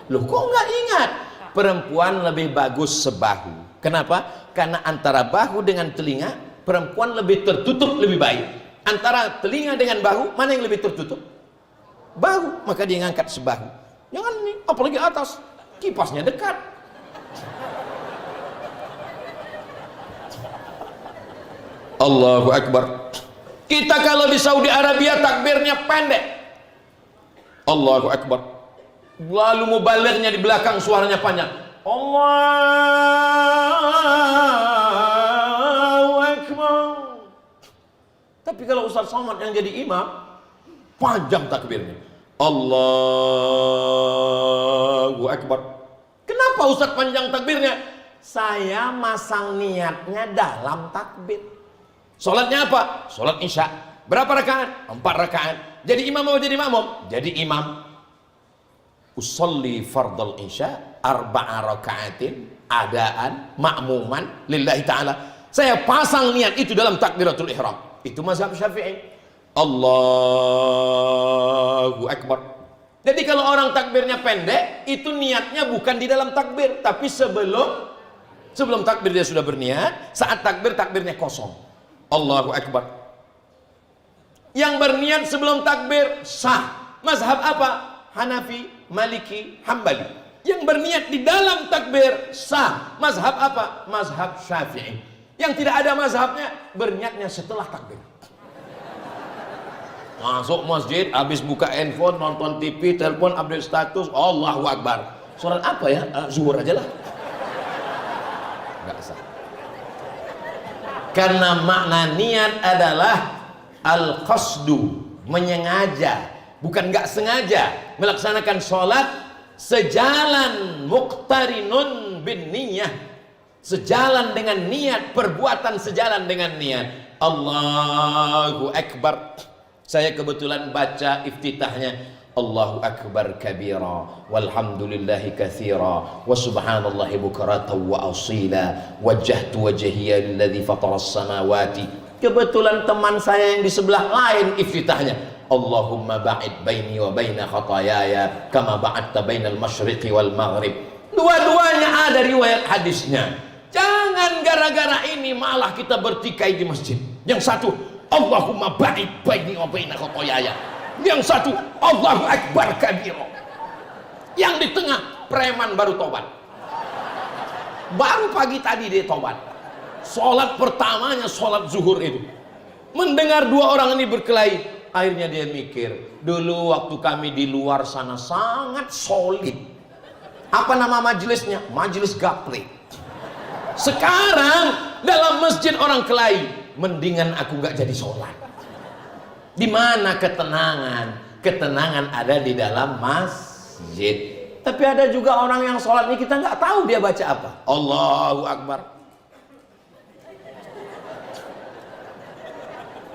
Loh kok nggak ingat? Perempuan lebih bagus sebahu. Kenapa? Karena antara bahu dengan telinga, perempuan lebih tertutup, lebih baik. Antara telinga dengan bahu, mana yang lebih tertutup? Bahu. Maka dia ngangkat sebahu. Jangan nih, apalagi atas, kipasnya dekat. Allahu Akbar. Kita kalau di Saudi Arabia takbirnya pendek. Allahu Akbar. Lalu mubalighnya di belakang suaranya panjang. Allahu Akbar. Tapi kalau Ustaz Somad yang jadi imam, panjang takbirnya. Allahu Akbar. Kenapa Ustaz panjang takbirnya? Saya masang niatnya dalam takbir. Sholatnya apa? Sholat Isya. Berapa rakaat? 4 rakaat. Jadi imam mau jadi makmum? Jadi imam. Usolli fardal isya arba'a raka'atin adaan makmuman lillahi ta'ala. Saya pasang niat itu dalam takbiratul ihram. Itu mazhab Syafi'i. Allahu Akbar. Jadi kalau orang takbirnya pendek, itu niatnya bukan di dalam takbir, tapi sebelum takbir dia sudah berniat. Saat takbir, takbirnya kosong. Allahu Akbar. Yang berniat sebelum takbir sah. Mazhab apa? Hanafi, Maliki, Hambali. Yang berniat di dalam takbir sah. Mazhab apa? Mazhab Syafi'i. Yang tidak ada mazhabnya, berniatnya setelah takbir. Masuk masjid, habis buka handphone, nonton TV, telepon, update status, Allahu Akbar. Sholat apa ya? Zuhur aja lah. Nggak sah. Karena makna niat adalah al-qasdu, menyengaja, bukan nggak sengaja melaksanakan sholat sejalan muqtarinun bin niyah, sejalan dengan niat, perbuatan sejalan dengan niat. Allahu Akbar. Saya kebetulan baca iftitahnya, Allahu Akbar kabira walhamdulillahi katsira wa subhanallahi bukratan wa asila wajjahtu wajhiya lilladzi fataras samawati. Kebetulan teman saya yang di sebelah lain iftitahnya, Allahumma ba'id baini wa baina khataayaya kama ba'adta bainal masyriqi wal maghrib. Dua-duanya ada riwayat hadisnya. Jangan gara-gara ini malah kita bertikai di masjid. Yang satu, Allahumma ba'id baini wa baina khataayaya. Yang satu, Allahu Akbar kabira. Yang di tengah, preman baru tobat. Baru pagi tadi dia tobat. Sholat pertamanya sholat zuhur itu. Mendengar dua orang ini berkelahi, akhirnya dia mikir, dulu waktu kami di luar sana sangat solid. Apa nama majelisnya? Majelis Gapri. Sekarang dalam masjid orang kelahi, mendingan aku nggak jadi sholat. Di mana ketenangan? Ketenangan ada di dalam masjid. Tapi ada juga orang yang sholat ini kita nggak tahu dia baca apa. Allahu Akbar.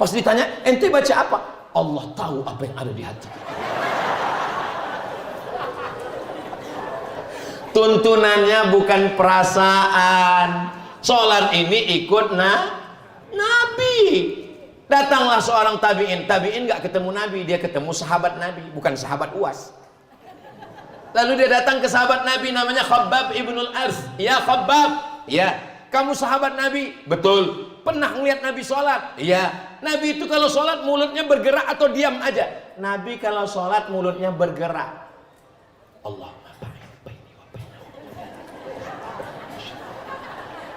Pas ditanya, ente baca apa? Allah tahu apa yang ada di hati. Tuntunannya bukan perasaan. Sholat ini ikut Nabi. Datanglah seorang tabi'in. Tabi'in gak ketemu Nabi, dia ketemu sahabat Nabi, bukan sahabat UAS. Lalu dia datang ke sahabat Nabi namanya Khabbab ibnul Arz. Ya Khabbab, ya kamu sahabat Nabi? Betul. Pernah ngeliat Nabi sholat? Iya. Nabi itu kalau sholat mulutnya bergerak atau diam aja? Nabi kalau sholat mulutnya bergerak. Allahumma ba'id baini wa baina.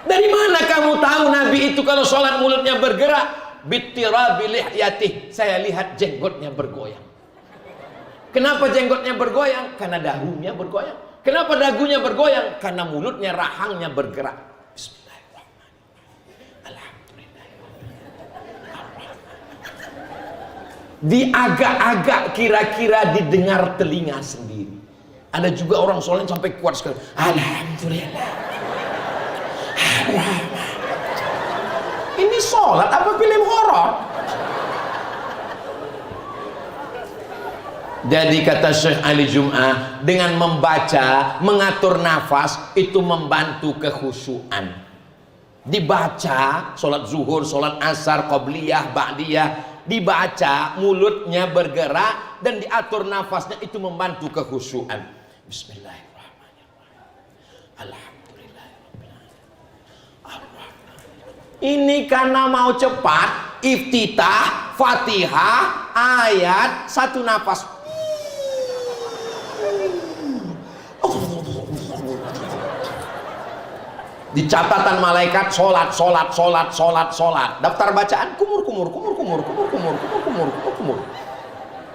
Dari mana kamu tahu Nabi itu kalau sholat mulutnya bergerak? Bittirabi lihyatih. Saya lihat jenggotnya bergoyang. Kenapa jenggotnya bergoyang? Karena dagunya bergoyang. Kenapa dagunya bergoyang? Karena mulutnya, rahangnya bergerak. Diagak-agak kira-kira didengar telinga sendiri. Ada juga orang sholat sampai kuat sekali. Alhamdulillah. Ini sholat apa film horor? Jadi kata Syekh Ali Jum'ah, dengan membaca, mengatur nafas itu membantu kekhusyuan. Dibaca sholat zuhur, sholat asar, qobliyah, ba'diyah, dibaca, mulutnya bergerak dan diatur nafasnya, itu membantu kekhusyuan. Bismillahirrahmanirrahim. Alhamdulillahirrahmanirrahim. Ini karena mau cepat, iftitah, Fatihah, ayat, satu nafas. Di catatan malaikat sholat. Daftar bacaan kumur.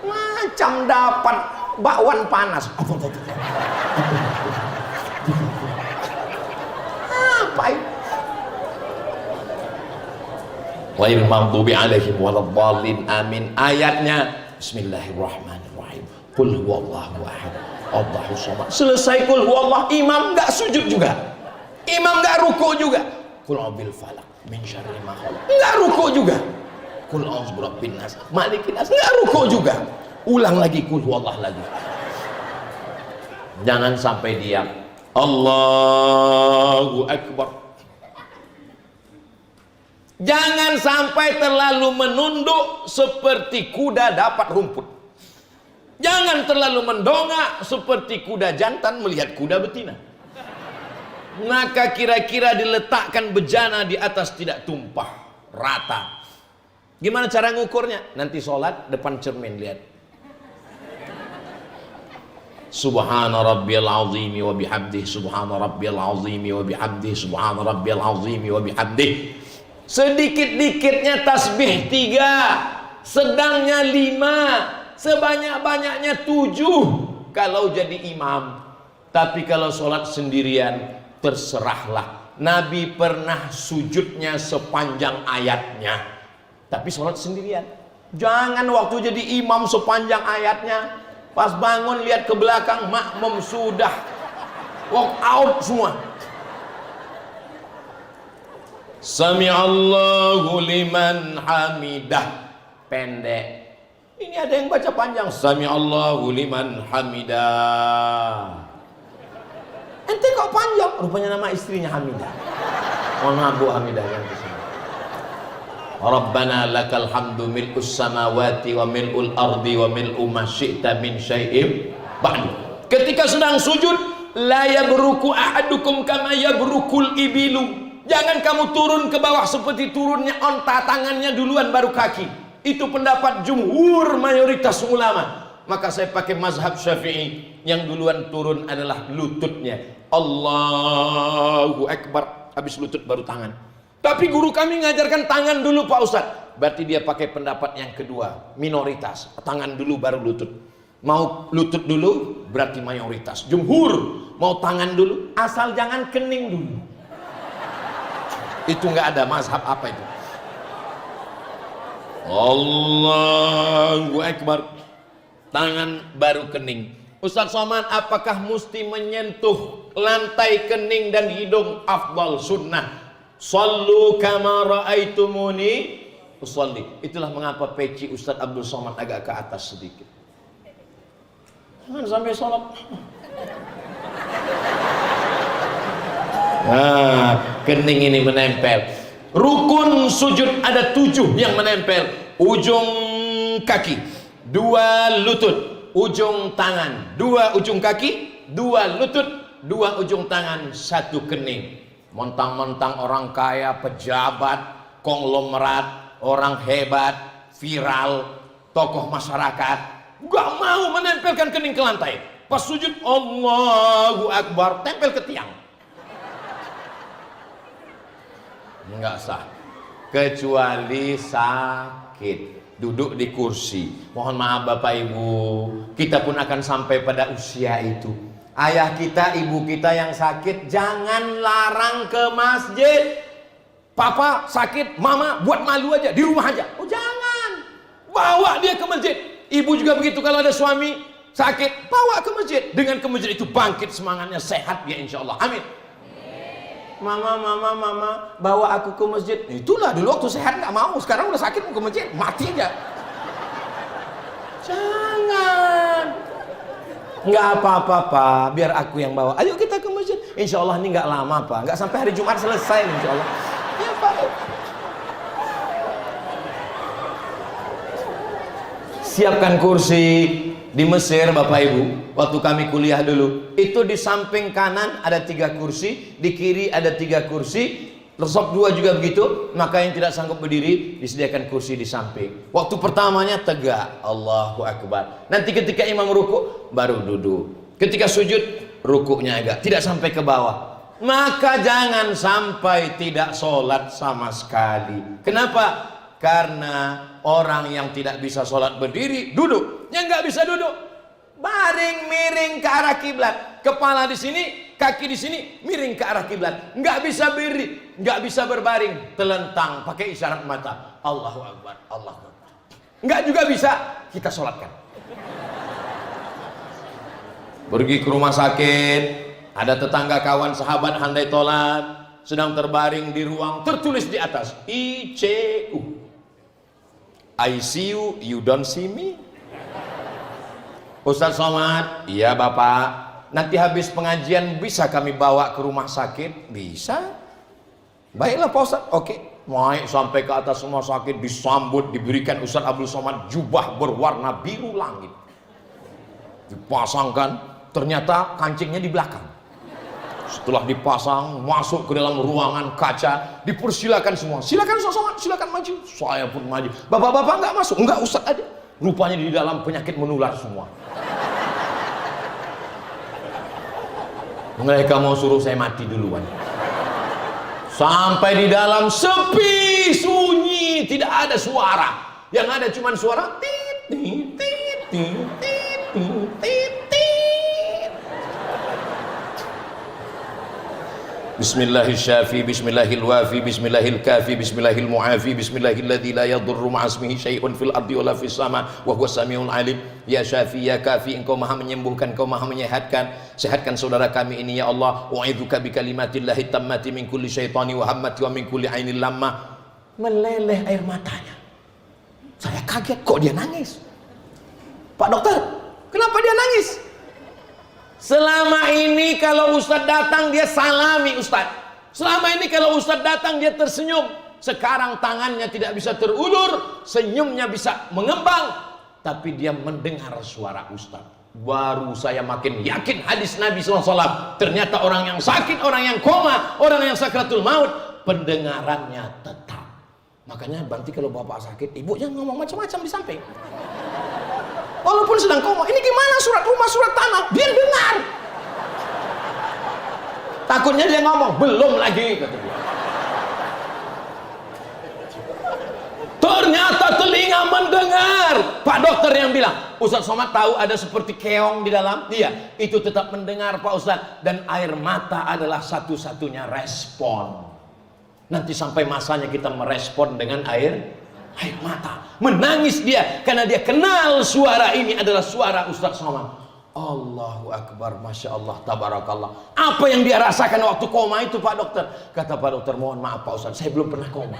Macam dapat bakwan panas. Apa itu? Ghairil maghdubi alaihim waladdallin. Amin. Ayatnya Bismillahirrahmanirrahim. Qul huwallahu ahad. Allahus samad. Selesai qul huwallah, imam enggak sujud juga. Imam enggak ruku juga. Qul a'udzu falaq min syarri ma khalaq. Enggak ruku juga. Kul a'udzu birabbin nas, malikin nas, enggak ruku juga. Ulang lagi kul huwallah lagi. Jangan sampai diam. Allahu akbar. Jangan sampai terlalu menunduk seperti kuda dapat rumput. Jangan terlalu mendongak seperti kuda jantan melihat kuda betina. Maka kira-kira diletakkan bejana di atas tidak tumpah rata. Gimana cara ngukurnya? Nanti sholat depan cermin lihat. Subhana rabbiyal azimi wa bihamdih, subhana rabbiyal azimi wa bihamdih, subhana rabbiyal azimi wa bihamdih. Sedikit-dikitnya tasbih 3, sedangnya 5, sebanyak-banyaknya 7 kalau jadi imam. Tapi kalau sholat sendirian terserahlah. Nabi pernah sujudnya sepanjang ayatnya, tapi sholat sendirian. Jangan waktu jadi imam sepanjang ayatnya, pas bangun lihat ke belakang makmum sudah walk out semua. Sami'allahu liman hamidah, pendek. Ini ada yang baca panjang, Sami'allahu liman hamidah. Ente kok panjang? Rupanya nama istrinya Hamidah. Mohon maaf Bu Hamidah yang kesini. Rabbana lakal hamdu mil'us samawati wa mil'ul ardi wa mil'u ma syi'ta min syai'im ba'du. Ketika sedang sujud, la yabruku ahadukum kama yabrukul ibilu. Jangan kamu turun ke bawah seperti turunnya onta, tangannya duluan baru kaki. Itu pendapat jumhur mayoritas ulama. Maka saya pakai mazhab Syafi'i, yang duluan turun adalah lututnya. Allahu Akbar, habis lutut baru tangan. Tapi guru kami ngajarkan tangan dulu Pak Ustadz. Berarti dia pakai pendapat yang kedua, minoritas. Tangan dulu baru lutut. Mau lutut dulu berarti mayoritas. Jumhur mau tangan dulu, asal jangan kening dulu. Itu nggak ada mazhab apa itu. Allahu Akbar, tangan baru kening. Ustaz Somad, apakah mesti menyentuh lantai kening dan hidung? Afdal sunnah. Sallu kama ra'aitumuni usalli. Itulah mengapa peci Ustaz Abdul Somad agak ke atas sedikit. Jangan sampai sholat. Nah, kening ini menempel. Rukun sujud ada 7 yang menempel. Ujung kaki, 2 lutut, ujung tangan, 2 ujung kaki, 2 lutut, 2 ujung tangan, 1 kening. Mentang-mentang orang kaya, pejabat, konglomerat, orang hebat, viral, tokoh masyarakat, gak mau menempelkan kening ke lantai. Pas sujud, Allahu Akbar, tempel ke tiang. Enggak sah, kecuali sakit, duduk di kursi. Mohon maaf Bapak Ibu, kita pun akan sampai pada usia itu. Ayah kita, ibu kita yang sakit, jangan larang ke masjid. Papa sakit, mama buat malu aja, di rumah aja. Oh jangan, bawa dia ke masjid. Ibu juga begitu, kalau ada suami sakit, bawa ke masjid. Dengan ke masjid itu bangkit semangatnya, sehat dia insya Allah. Amin. Mama, bawa aku ke masjid. Itulah dulu waktu sehat nggak mau, sekarang udah sakit mau ke masjid, mati aja. Jangan. Nggak apa-apa Pak, biar aku yang bawa. Ayo kita ke masjid. Insya Allah ini nggak lama Pak, nggak sampai hari Jumat selesai insya Allah. Ya Pak. Siapkan kursi. Di Mesir Bapak Ibu, waktu kami kuliah dulu, itu di samping kanan ada 3 kursi, di kiri ada 3 kursi, resop 2 juga begitu. Maka yang tidak sanggup berdiri disediakan kursi di samping. Waktu pertamanya tegak, Allahu Akbar. Nanti ketika imam ruku baru duduk. Ketika sujud rukuknya agak tidak sampai ke bawah. Maka jangan sampai tidak sholat sama sekali. Kenapa? Karena orang yang tidak bisa sholat berdiri, duduk. Yang nggak bisa duduk, baring miring ke arah kiblat. Kepala di sini, kaki di sini, miring ke arah kiblat. Nggak bisa berdiri, nggak bisa berbaring, telentang, pakai isyarat mata. Allahu Akbar, Allahu Akbar. Nggak juga bisa, kita sholatkan. Pergi ke rumah sakit, ada tetangga kawan sahabat handai tolat, sedang terbaring di ruang, tertulis di atas ICU. I see you, you don't see me. Ustaz Somad, iya Bapak. Nanti habis pengajian bisa kami bawa ke rumah sakit? Bisa. Baiklah Pak Ustaz. Oke. Naik sampai ke atas rumah sakit, disambut, diberikan Ustaz Abdul Somad jubah berwarna biru langit. Dipasangkan, ternyata kancingnya di belakang. Setelah dipasang, masuk ke dalam ruangan kaca, dipersilakan semua. Silakan Ustaz Somad, silakan maju. Saya pun maju. Bapak-bapak enggak masuk? Enggak, Ustaz aja. Rupanya di dalam penyakit menular semua. Mereka mau suruh saya mati duluan. Sampai di dalam sepi, sunyi, tidak ada suara. Yang ada cuma suara tit tit tit tit tit tit tit. Bismillahirrahmanirrahim, bismillahirwafi, bismillahilkafi, bismillahilmuafi, bismillahilladzi la yadurru ma'asmihi syai'un fil ardi wala fis sama wa huwas samiul alim. Ya Syafi, ya Kafi, Engkau maha menyembuhkan, Engkau maha menyehatkan. Sehatkan saudara kami ini ya Allah. Wa'idzuka bi kalimatillahi tammati min kulli syaitani wa hammati wa min kulli ainil lamma. Meleleh air matanya. Saya kaget, kok dia nangis? Pak dokter, kenapa dia nangis? Selama ini kalau Ustadz datang dia salami Ustadz. Selama ini kalau Ustadz datang dia tersenyum. Sekarang tangannya tidak bisa terulur, senyumnya bisa mengembang. Tapi dia mendengar suara Ustadz. Baru saya makin yakin hadis Nabi SAW. Ternyata orang yang sakit, orang yang koma, orang yang sakratul maut, pendengarannya tetap. Makanya nanti kalau bapak sakit, ibu jangan ngomong macam-macam di samping. Walaupun sedang koma, ini gimana surat rumah, surat tanah, dia dengar. Takutnya dia ngomong, belum lagi, kata dia. Ternyata telinga mendengar. Pak dokter yang bilang, Ustaz Somad tahu ada seperti keong di dalam. Iya, itu tetap mendengar Pak Ustaz. Dan air mata adalah satu-satunya respon. Nanti sampai masanya kita merespon dengan air mata. Menangis dia karena dia kenal suara ini adalah suara Ustaz Somad. Allahu Akbar, Masya Allah, Tabarakallah. Apa yang dia rasakan waktu koma itu Pak dokter? Kata Pak dokter, mohon maaf Pak Ustaz, saya belum pernah koma.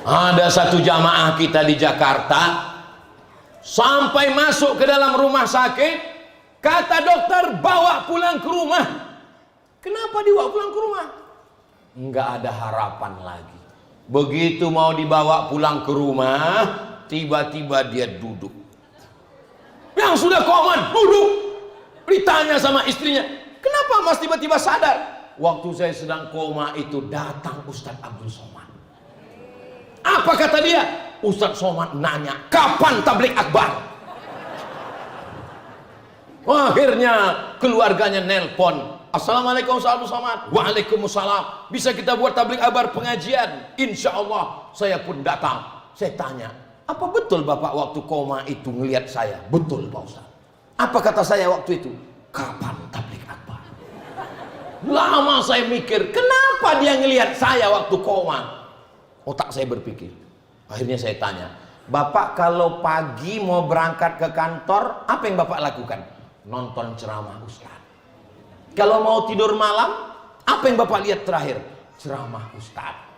Ada satu jamaah kita di Jakarta, sampai masuk ke dalam rumah sakit, kata dokter bawa pulang ke rumah. Kenapa dibawa pulang ke rumah? Enggak ada harapan lagi. Begitu mau dibawa pulang ke rumah, tiba-tiba dia duduk. Yang sudah koma duduk. Ditanya sama istrinya, kenapa mas tiba-tiba sadar? Waktu saya sedang koma itu datang Ustadz Abdul Somad. Apa kata dia? Ustadz Somad nanya, kapan tablik akbar? Akhirnya keluarganya nelpon, Assalamualaikum Ustadz Abdul Somad. Waalaikumsalam. Bisa kita buat tablik akbar pengajian? Insya Allah. Saya pun datang. Saya tanya, apa betul bapak waktu koma itu ngelihat saya? Betul Pak Ustadz. Apa kata saya waktu itu? Kapan tablik akbar? Lama saya mikir, kenapa dia ngelihat saya waktu koma? Otak saya berpikir. Akhirnya saya tanya, Bapak kalau pagi mau berangkat ke kantor, apa yang Bapak lakukan? Nonton ceramah Ustadz. Kalau mau tidur malam, apa yang Bapak lihat terakhir? Ceramah Ustadz.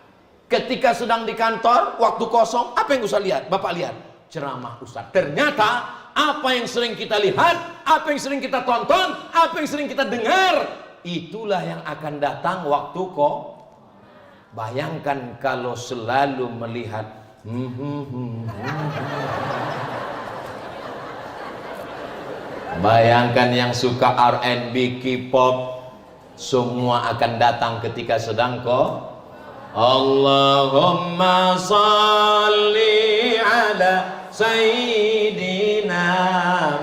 Ketika sedang di kantor, waktu kosong, apa yang Ustadz lihat? Bapak lihat? Ceramah Ustadz. Ternyata apa yang sering kita lihat, apa yang sering kita tonton, apa yang sering kita dengar, itulah yang akan datang waktu kok. Bayangkan kalau selalu melihat bayangkan yang suka R&B, K-pop, semua akan datang ketika sedang kok. Allahumma salli ala Sayyidina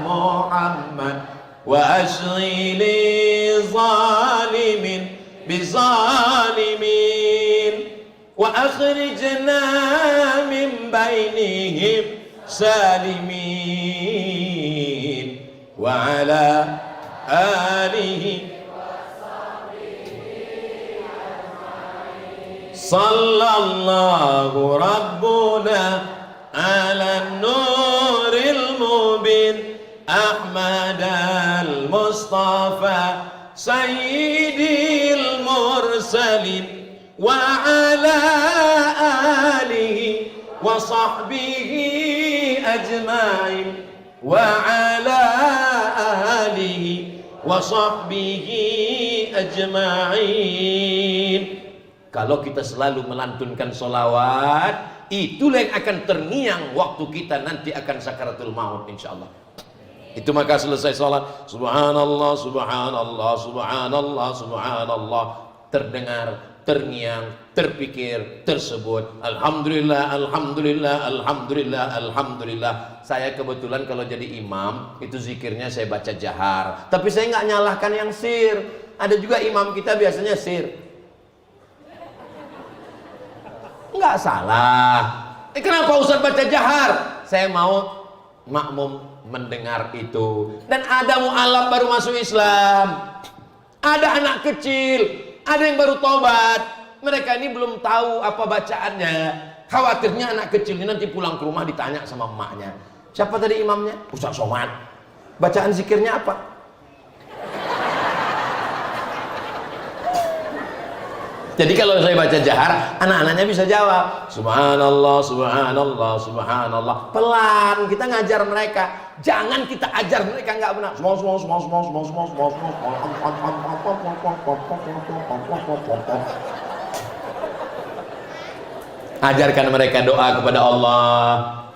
Muhammad wa ashghili zalimin bizalimin wa akhrijna min bainihim salimin wa ala alihi sallallahu rabbuna ala nuril mubin Ahmad al-Mustafa sayyidil mursalin wa ala sahbihi ajma'in wa ala alihi wa sahbihi ajma'in. Kalau kita selalu melantunkan solawat, itulah yang akan terngiang waktu kita nanti akan sakaratul maut insyaallah. Itu maka selesai salat, subhanallah, subhanallah, subhanallah, subhanallah, terdengar, terngiang, terpikir, tersebut, alhamdulillah, alhamdulillah, alhamdulillah, alhamdulillah. Saya kebetulan kalau jadi imam, itu zikirnya saya baca jahar. Tapi saya nggak nyalahkan yang sir. Ada juga imam kita biasanya sir. Nggak salah. Kenapa Ustaz baca jahar? Saya mau makmum mendengar itu. Dan ada mu'alaf baru masuk Islam, ada anak kecil, ada yang baru tobat. Mereka ini belum tahu apa bacaannya. Khawatirnya anak kecil ini nanti pulang ke rumah ditanya sama emaknya, siapa tadi imamnya? Ustaz Somad. Bacaan zikirnya apa? Jadi kalau saya baca jahar, anak-anaknya bisa jawab subhanallah, subhanallah, subhanallah. Pelan, kita ngajar mereka. Jangan kita ajar mereka nggak benar. Ajarkan mereka doa kepada Allah.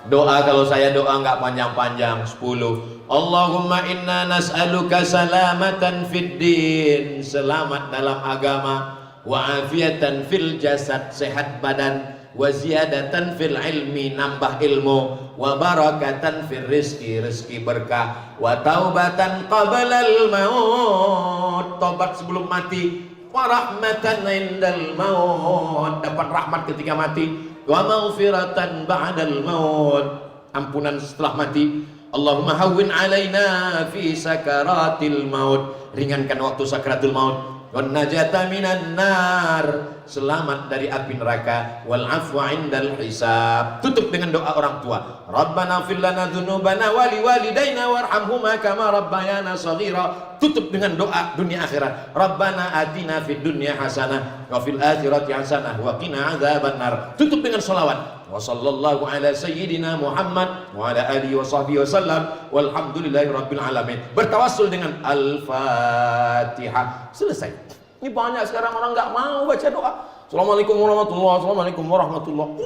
Doa, kalau saya doa nggak panjang-panjang, 10. Allahumma inna nas'aluka salamatan fid din, selamat dalam agama, wa afiatan fil jasad, sehat badan, wa ziyadatan fil ilmi, nambah ilmu, wa barakatan fil rizki, rezeki berkah, wa taubatan qablal maut, tobat sebelum mati, wa rahmatan indal maut, dapat rahmat ketika mati, wa maghfiratan ba'dal maut, ampunan setelah mati. Allahumma hawwin alaina fi sakaratil maut, ringankan waktu sakaratul maut. Wan najata minan nar, selamat dari api neraka. Wal afwa indal hisab, tutup dengan doa orang tua. Rabbana fil lana dzunubana wa liwalidayna warhamhuma kama rabbayana shaghira, tutup dengan doa dunia akhirat. Rabbana atina fid dunya hasanah wa fil akhirati hasanah wa qina adzabannar, tutup dengan selawat. Wa sallallahu ala sayyidina Muhammad wa ala alihi wa sahbihi wasallam walhamdulillahi rabbil alamin. Bertawassul dengan Al-Fatihah. Selesai. Ini banyak sekarang orang nggak mau baca doa. Assalamualaikum warahmatullahi, assalamualaikum warahmatullahi.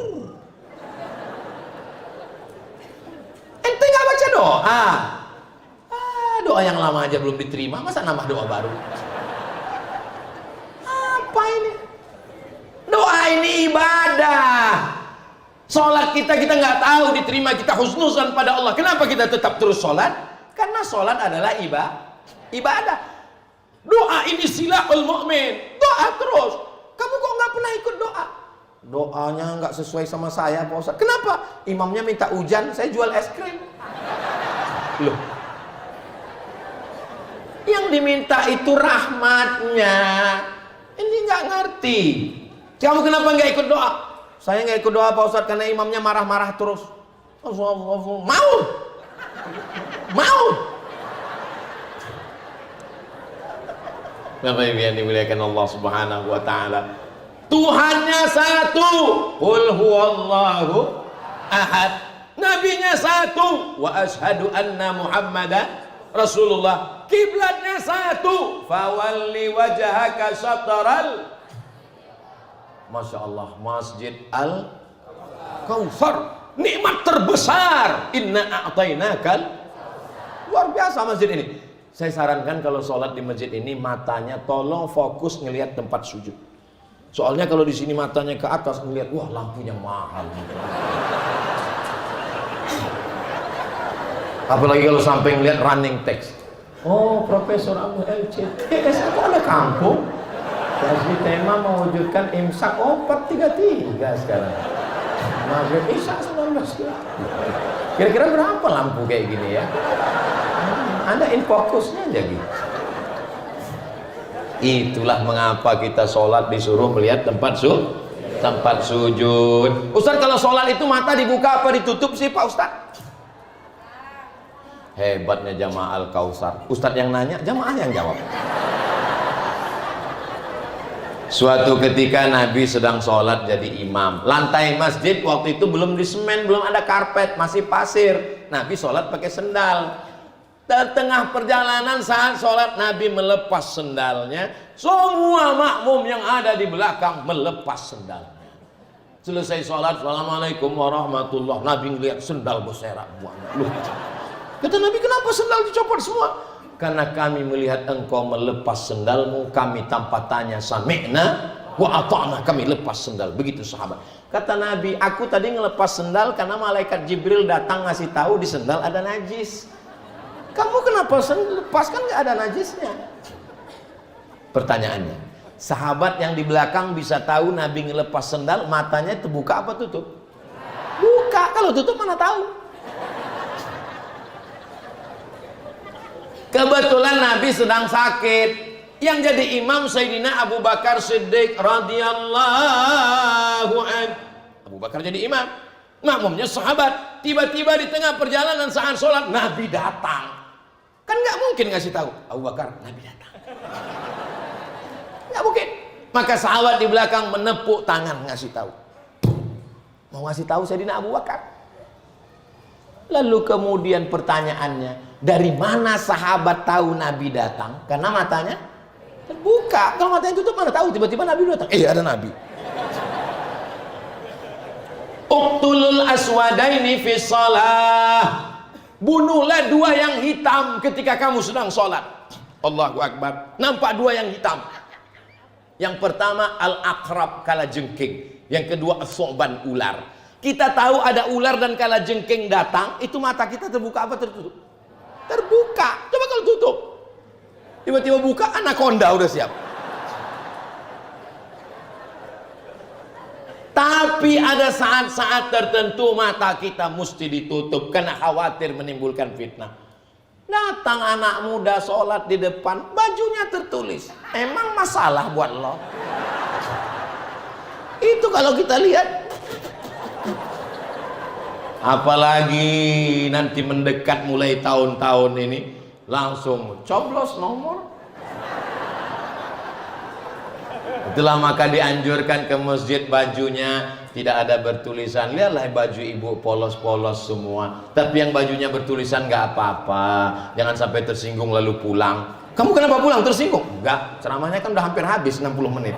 Ente nggak baca doa. Doa yang lama aja belum diterima, masa nambah doa baru? Apa ini? Doa ini ibadah. Sholat kita nggak tahu diterima, kita husnuzan pada Allah. Kenapa kita tetap terus sholat? Karena sholat adalah ibadah. Doa ini silahul mu'min. Doa terus. Kamu kok nggak pernah ikut doa? Doanya nggak sesuai sama saya, Pak Ustaz. Kenapa? Imamnya minta hujan, saya jual es krim. Loh. Yang diminta itu rahmatnya. Ini nggak ngerti. Kamu kenapa nggak ikut doa? Saya nggak ikut doa, Pak Ustaz, karena imamnya marah-marah terus. Mau. Bapak Ibu yang dimuliakan Allah Subhanahu wa taala. Tuhannya satu. Qul huwallahu ahad. Nabinya satu. Wa asyhadu anna Muhammadan Rasulullah. Kiblatnya satu. Fawalli wajhaka syatral, Masya Allah, Masjid Al-Kautsar. Nikmat terbesar. Inna a'tainakal. Luar biasa masjid ini. Saya sarankan kalau sholat di masjid ini, matanya tolong fokus ngelihat tempat sujud. Soalnya kalau di sini matanya ke atas ngelihat, wah lampunya mahal. Apalagi kalau sampai ngelihat running text. Oh, Profesor Abu LC. Kok ada kampung? Kasih tema mewujudkan imsak. Oh, 433 sekarang. Maghrib Isya 19. Kira-kira berapa lampu kayak gini ya? Ada infokusnya aja gitu. Itulah mengapa kita sholat disuruh melihat tempat sujud. Ustaz, kalau sholat itu mata dibuka apa ditutup sih Pak Ustaz? Hebatnya jamaah Al-Kautsar. Ustaz yang nanya, jamaah yang jawab. Suatu ketika Nabi sedang sholat jadi imam. Lantai masjid waktu itu belum disemen, belum ada karpet, masih pasir. Nabi sholat pakai sendal. Tengah perjalanan saat sholat Nabi melepas sendalnya. Semua makmum yang ada di belakang melepas sendalnya. Selesai sholat, assalamualaikum warahmatullah. Nabi ngeliat sendal berserak. Kata Nabi, kenapa sendal dicopot semua? Karena kami melihat engkau melepas sendalmu, kami tanpa tanya sami'na wa ata'na, kami lepas sendal. Begitu sahabat. Kata Nabi, aku tadi ngelepas sendal karena malaikat Jibril datang ngasih tahu di sendal ada najis. Kamu kenapa lepas, kan nggak ada najisnya? Pertanyaannya, sahabat yang di belakang bisa tahu Nabi ngelepas sendal, matanya terbuka apa tutup? Buka. Kalau tutup mana tahu? Kebetulan Nabi sedang sakit. Yang jadi imam Sayyidina Abu Bakar Siddiq radhiyallahu anhu. Abu Bakar jadi imam, makmumnya sahabat. Tiba-tiba di tengah perjalanan saat sholat Nabi datang. Kan nggak mungkin ngasih tahu Abu Bakar, Nabi datang. Nggak mungkin. Maka sahabat di belakang menepuk tangan ngasih tahu. Mau ngasih tahu Sayyidina Abu Bakar. Lalu kemudian pertanyaannya, dari mana sahabat tahu Nabi datang? Karena matanya terbuka. Kalau matanya tutup mana tahu tiba-tiba Nabi datang? Ada Nabi. Uqtulul aswadaini fi shalah. Bunuhlah dua yang hitam ketika kamu sedang sholat. Allahu Akbar. Nampak dua yang hitam. Yang pertama al-aqrab, kalajengking. Yang kedua as-su'ban, ular. Kita tahu ada ular dan kalajengking datang, itu mata kita terbuka apa tertutup? Terbuka. Coba kalau tutup, tiba-tiba buka, anaconda udah siap. Tapi ada saat-saat tertentu mata kita mesti ditutup karena khawatir menimbulkan fitnah. Datang anak muda sholat di depan, bajunya tertulis, emang masalah buat lo? Itu kalau kita lihat. Apalagi nanti mendekat mulai tahun-tahun ini, langsung coblos nomor. Itulah maka dianjurkan ke masjid bajunya tidak ada bertulisan. Lihatlah baju ibu polos-polos semua. Tapi yang bajunya bertulisan nggak apa-apa. Jangan sampai tersinggung lalu pulang. Kamu kenapa pulang? Tersinggung? Enggak, ceramahnya kan udah hampir habis 60 menit.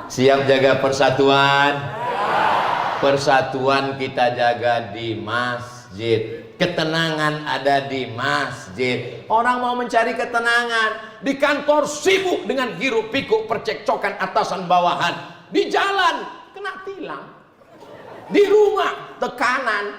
Siap jaga persatuan? Persatuan kita jaga di masjid. Ketenangan ada di masjid. Orang mau mencari ketenangan, di kantor sibuk dengan hiruk pikuk percekcokan atasan bawahan. Di jalan kena tilang. Di rumah tekanan.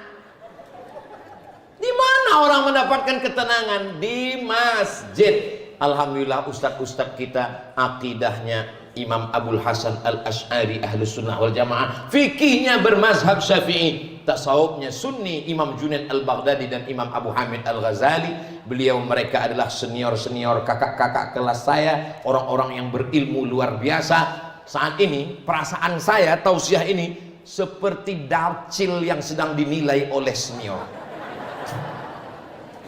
Di mana orang mendapatkan ketenangan? Di masjid. Alhamdulillah ustadz-ustadz kita akidahnya Imam Abul Hasan Al-Ash'ari Ahlus Sunnah wal Jamaah, fikihnya bermazhab Syafi'i, tasawufnya Sunni, Imam Junaid Al-Baghdadi dan Imam Abu Hamid Al-Ghazali. Beliau mereka adalah senior-senior kakak-kakak kelas saya, orang-orang yang berilmu luar biasa. Saat ini perasaan saya tausiah ini seperti dapcil yang sedang dinilai oleh senior.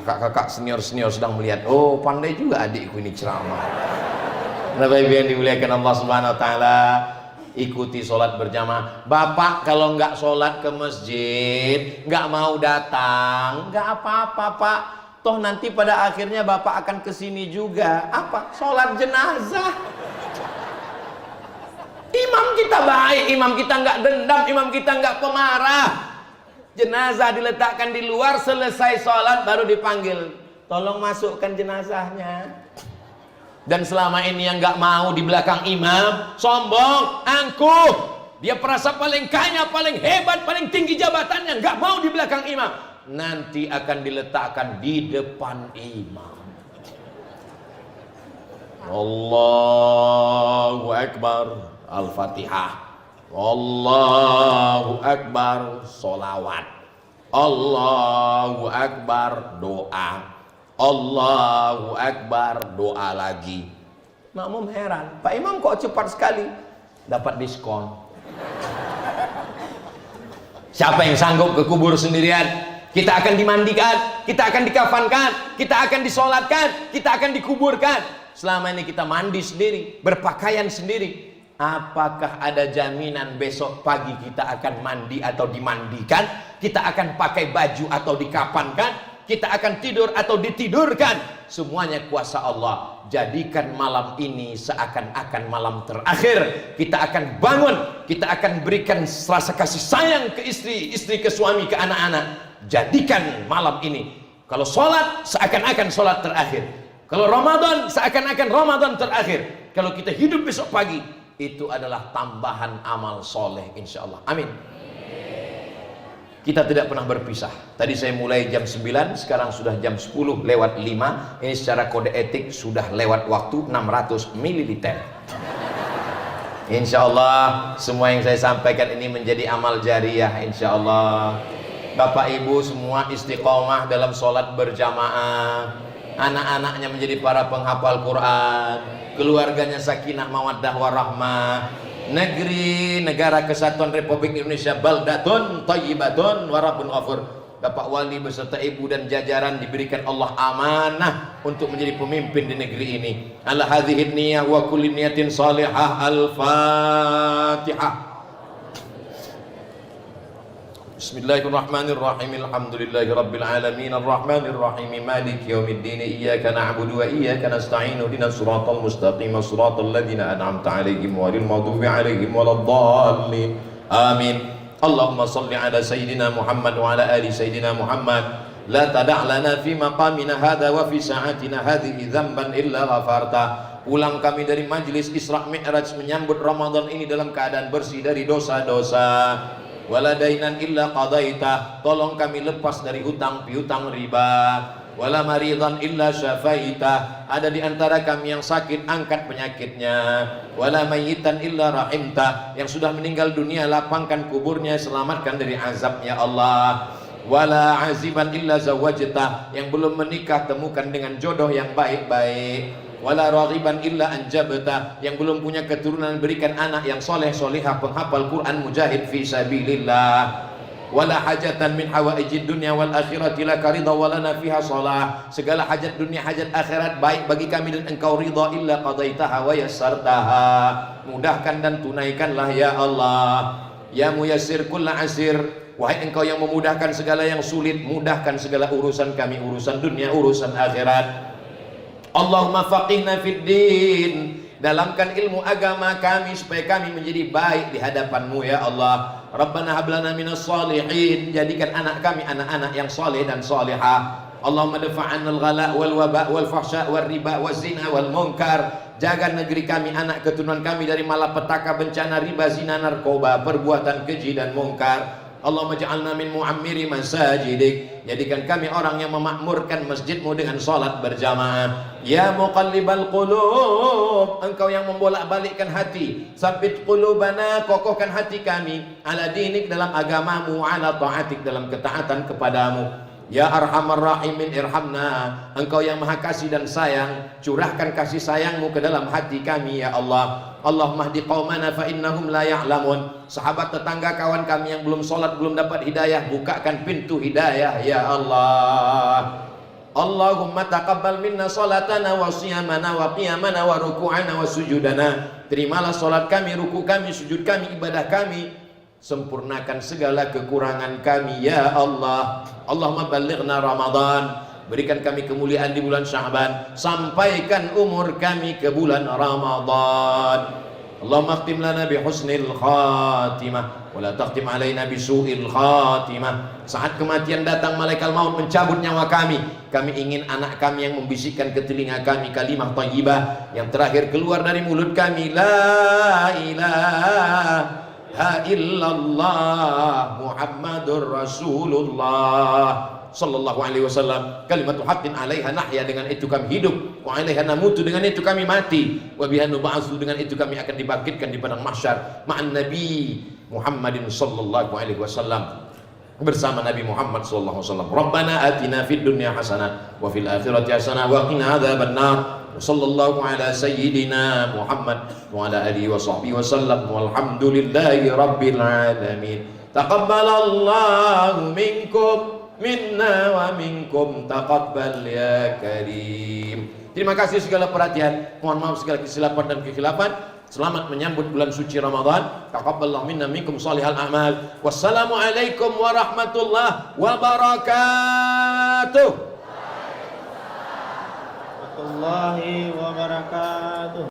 Kakak-kakak senior-senior sedang melihat, oh pandai juga adikku ini ceramah. Bapak Ibu yang dimuliakan Allah Subhanahu wa taala, ikuti sholat berjamaah. Bapak kalau nggak sholat ke masjid, nggak mau datang, nggak apa-apa Pak. Toh nanti pada akhirnya Bapak akan kesini juga. Apa? Sholat jenazah. Imam kita baik, imam kita nggak dendam, imam kita nggak pemarah. Jenazah diletakkan di luar, selesai sholat baru dipanggil, tolong masukkan jenazahnya. Dan selama ini yang nggak mau di belakang imam, sombong, angkuh, dia perasa paling kaya, paling hebat, paling tinggi jabatannya, nggak mau di belakang imam, nanti akan diletakkan di depan imam. Allahu Akbar, Al-Fatihah. Allahu Akbar, solawat. Allahu Akbar, doa. Allahu Akbar, doa lagi. Makmum heran, Pak Imam kok cepat sekali dapat diskon. Siapa yang sanggup ke kubur sendirian? Kita akan dimandikan, kita akan dikafankan, kita akan disolatkan, kita akan dikuburkan. Selama ini kita mandi sendiri, berpakaian sendiri. Apakah ada jaminan besok pagi kita akan mandi atau dimandikan? Kita akan pakai baju atau dikapankan? Kita akan tidur atau ditidurkan? Semuanya kuasa Allah. Jadikan malam ini seakan-akan malam terakhir. Kita akan bangun, kita akan berikan rasa kasih sayang ke istri, istri ke suami, ke anak-anak. Jadikan malam ini, kalau sholat seakan-akan sholat terakhir, kalau Ramadan seakan-akan Ramadan terakhir. Kalau kita hidup besok pagi, itu adalah tambahan amal soleh, insya Allah. Amin. Kita tidak pernah berpisah. Tadi saya mulai jam 9, sekarang sudah jam 10 lewat 5. Ini secara kode etik sudah lewat waktu 600 ml. Insya Allah semua yang saya sampaikan ini menjadi amal jariah, insya Allah. Bapak ibu semua istiqomah dalam sholat berjamaah, anak-anaknya menjadi para penghafal Quran, keluarganya sakinah mawaddah warahmah, negeri negara kesatuan Republik Indonesia baldatun thayyibatun wa rabbun ghafur. Bapak wali beserta ibu dan jajaran diberikan Allah amanah untuk menjadi pemimpin di negeri ini. Ala hadhihi niyah wa kulli niyatin salihah. Al-Fatihah. Bismillahirrahmanirrahim. Alhamdulillahi rabbil alamin arrahmanir rahim maliki yaumiddin iyyaka na'budu wa iyyaka nasta'in ihdinas siratal mustaqim siratal ladzina an'amta 'alaihim ghairil maghdubi 'alaihim waladdallin. Amin. Allahumma shalli ala sayyidina Muhammad wa ala ali sayyidina Muhammad. La tada' lana fi maqamina hadha wa fi sa'atina hadhihi dzamban illa ghafarta. Pulang kami dari majlis Isra Mi'raj menyambut Ramadan ini dalam keadaan bersih dari dosa-dosa. Wala dainan illa qadaita, tolong kami lepas dari hutang piutang riba. Wala maridan illa syafaita, ada di antara kami yang sakit angkat penyakitnya. Wala mayyitan illa rahimta, yang sudah meninggal dunia lapangkan kuburnya, selamatkan dari azab ya Allah. Wala aziban illa zawajta, yang belum menikah temukan dengan jodoh yang baik-baik. Wala raghiban illa anjabta, yang belum punya keturunan berikan anak yang soleh solihah penghafal Quran mujahid fi sabilillah. Wala hajatan min hawaijid dunya wal akhirati laka ridha wa lana fiha shalah, segala hajat dunia hajat akhirat baik bagi kami dan engkau ridha illa qadaitaha wa yassartaha, mudahkan dan tunaikanlah ya Allah. Ya muyassir kulla asir, wahai engkau yang memudahkan segala yang sulit, mudahkan segala urusan kami, urusan dunia urusan akhirat. Allahumma faqihna fid din, dalamkan ilmu agama kami supaya kami menjadi baik di hadapan-Mu ya Allah. Rabbana hab lana minas shalihin, jadikan anak kami anak-anak yang saleh dan salihah. Allahumma dafa'an al-ghala wal waba wal fahsya wal riba waz zina wal munkar, jaga negeri kami, anak keturunan kami dari malapetaka, bencana, riba, zina, narkoba, perbuatan keji dan munkar. Allahumma ja'alna min mu'ammiri masajidik, jadikan kami orang yang memakmurkan masjidmu dengan salat berjamaah. Ya muqallibal qulub, engkau yang membolak-balikkan hati, sabbit qulubana, kokohkan hati kami, ala dinik dalam agamamu, ala ta'atik dalam ketaatan kepadamu. Ya arhamar rahimin irhamna, engkau yang maha kasih dan sayang, curahkan kasih sayangmu ke dalam hati kami ya Allah. Allahumma hdi qaumana fa innahum la ya'lamun, sahabat tetangga kawan kami yang belum sholat belum dapat hidayah, bukakan pintu hidayah ya Allah. Allahumma taqabbal minna salatana wa siyamana wa qiyamana wa ruku'ana wa sujudana, terimalah salat kami, ruku kami, sujud kami, ibadah kami, sempurnakan segala kekurangan kami ya Allah. Allahumma ballighna Ramadan, berikan kami kemuliaan di bulan Sya'ban, sampaikan umur kami ke bulan Ramadan. Allahumma khtim lana bi husnil khatimah wa la takhtim alaina bi su'il khatimah. Saat kematian datang, malaikat maut mencabut nyawa kami, kami ingin anak kami yang membisikkan ke telinga kami kalimah thayyibah, yang terakhir keluar dari mulut kami, la ilaha illallah Muhammadur Rasulullah sallallahu alaihi wasallam. Kalimatu haqqin 'alaiha nahya, dengan itu kami hidup, wa 'alaiha namutu, dengan itu kami mati, wa biha nub'atsu, dengan itu kami akan dibangkitkan di padang mahsyar ma'an nabi Muhammadin sallallahu alaihi wasallam, bersama Nabi Muhammad sallallahu alaihi wasallam. Rabbana atina fid dunya hasanah wa fil akhirati hasanah wa qina adzabannar. Sallallahu ala sayyidina Muhammad wa ala alihi wa sahbihi wasallam, walhamdulillahi rabbil alamin. Taqabbalallahu minkum minna wa minkum taqabbal ya karim. Terima kasih segala perhatian. Mohon maaf segala kesilapan dan kekhilafan. Selamat menyambut bulan suci Ramadan. Taqabbalallahu minna minkum salihal a'mal. Wassalamualaikum warahmatullahi wabarakatuh. Warahmatullahi wabarakatuh.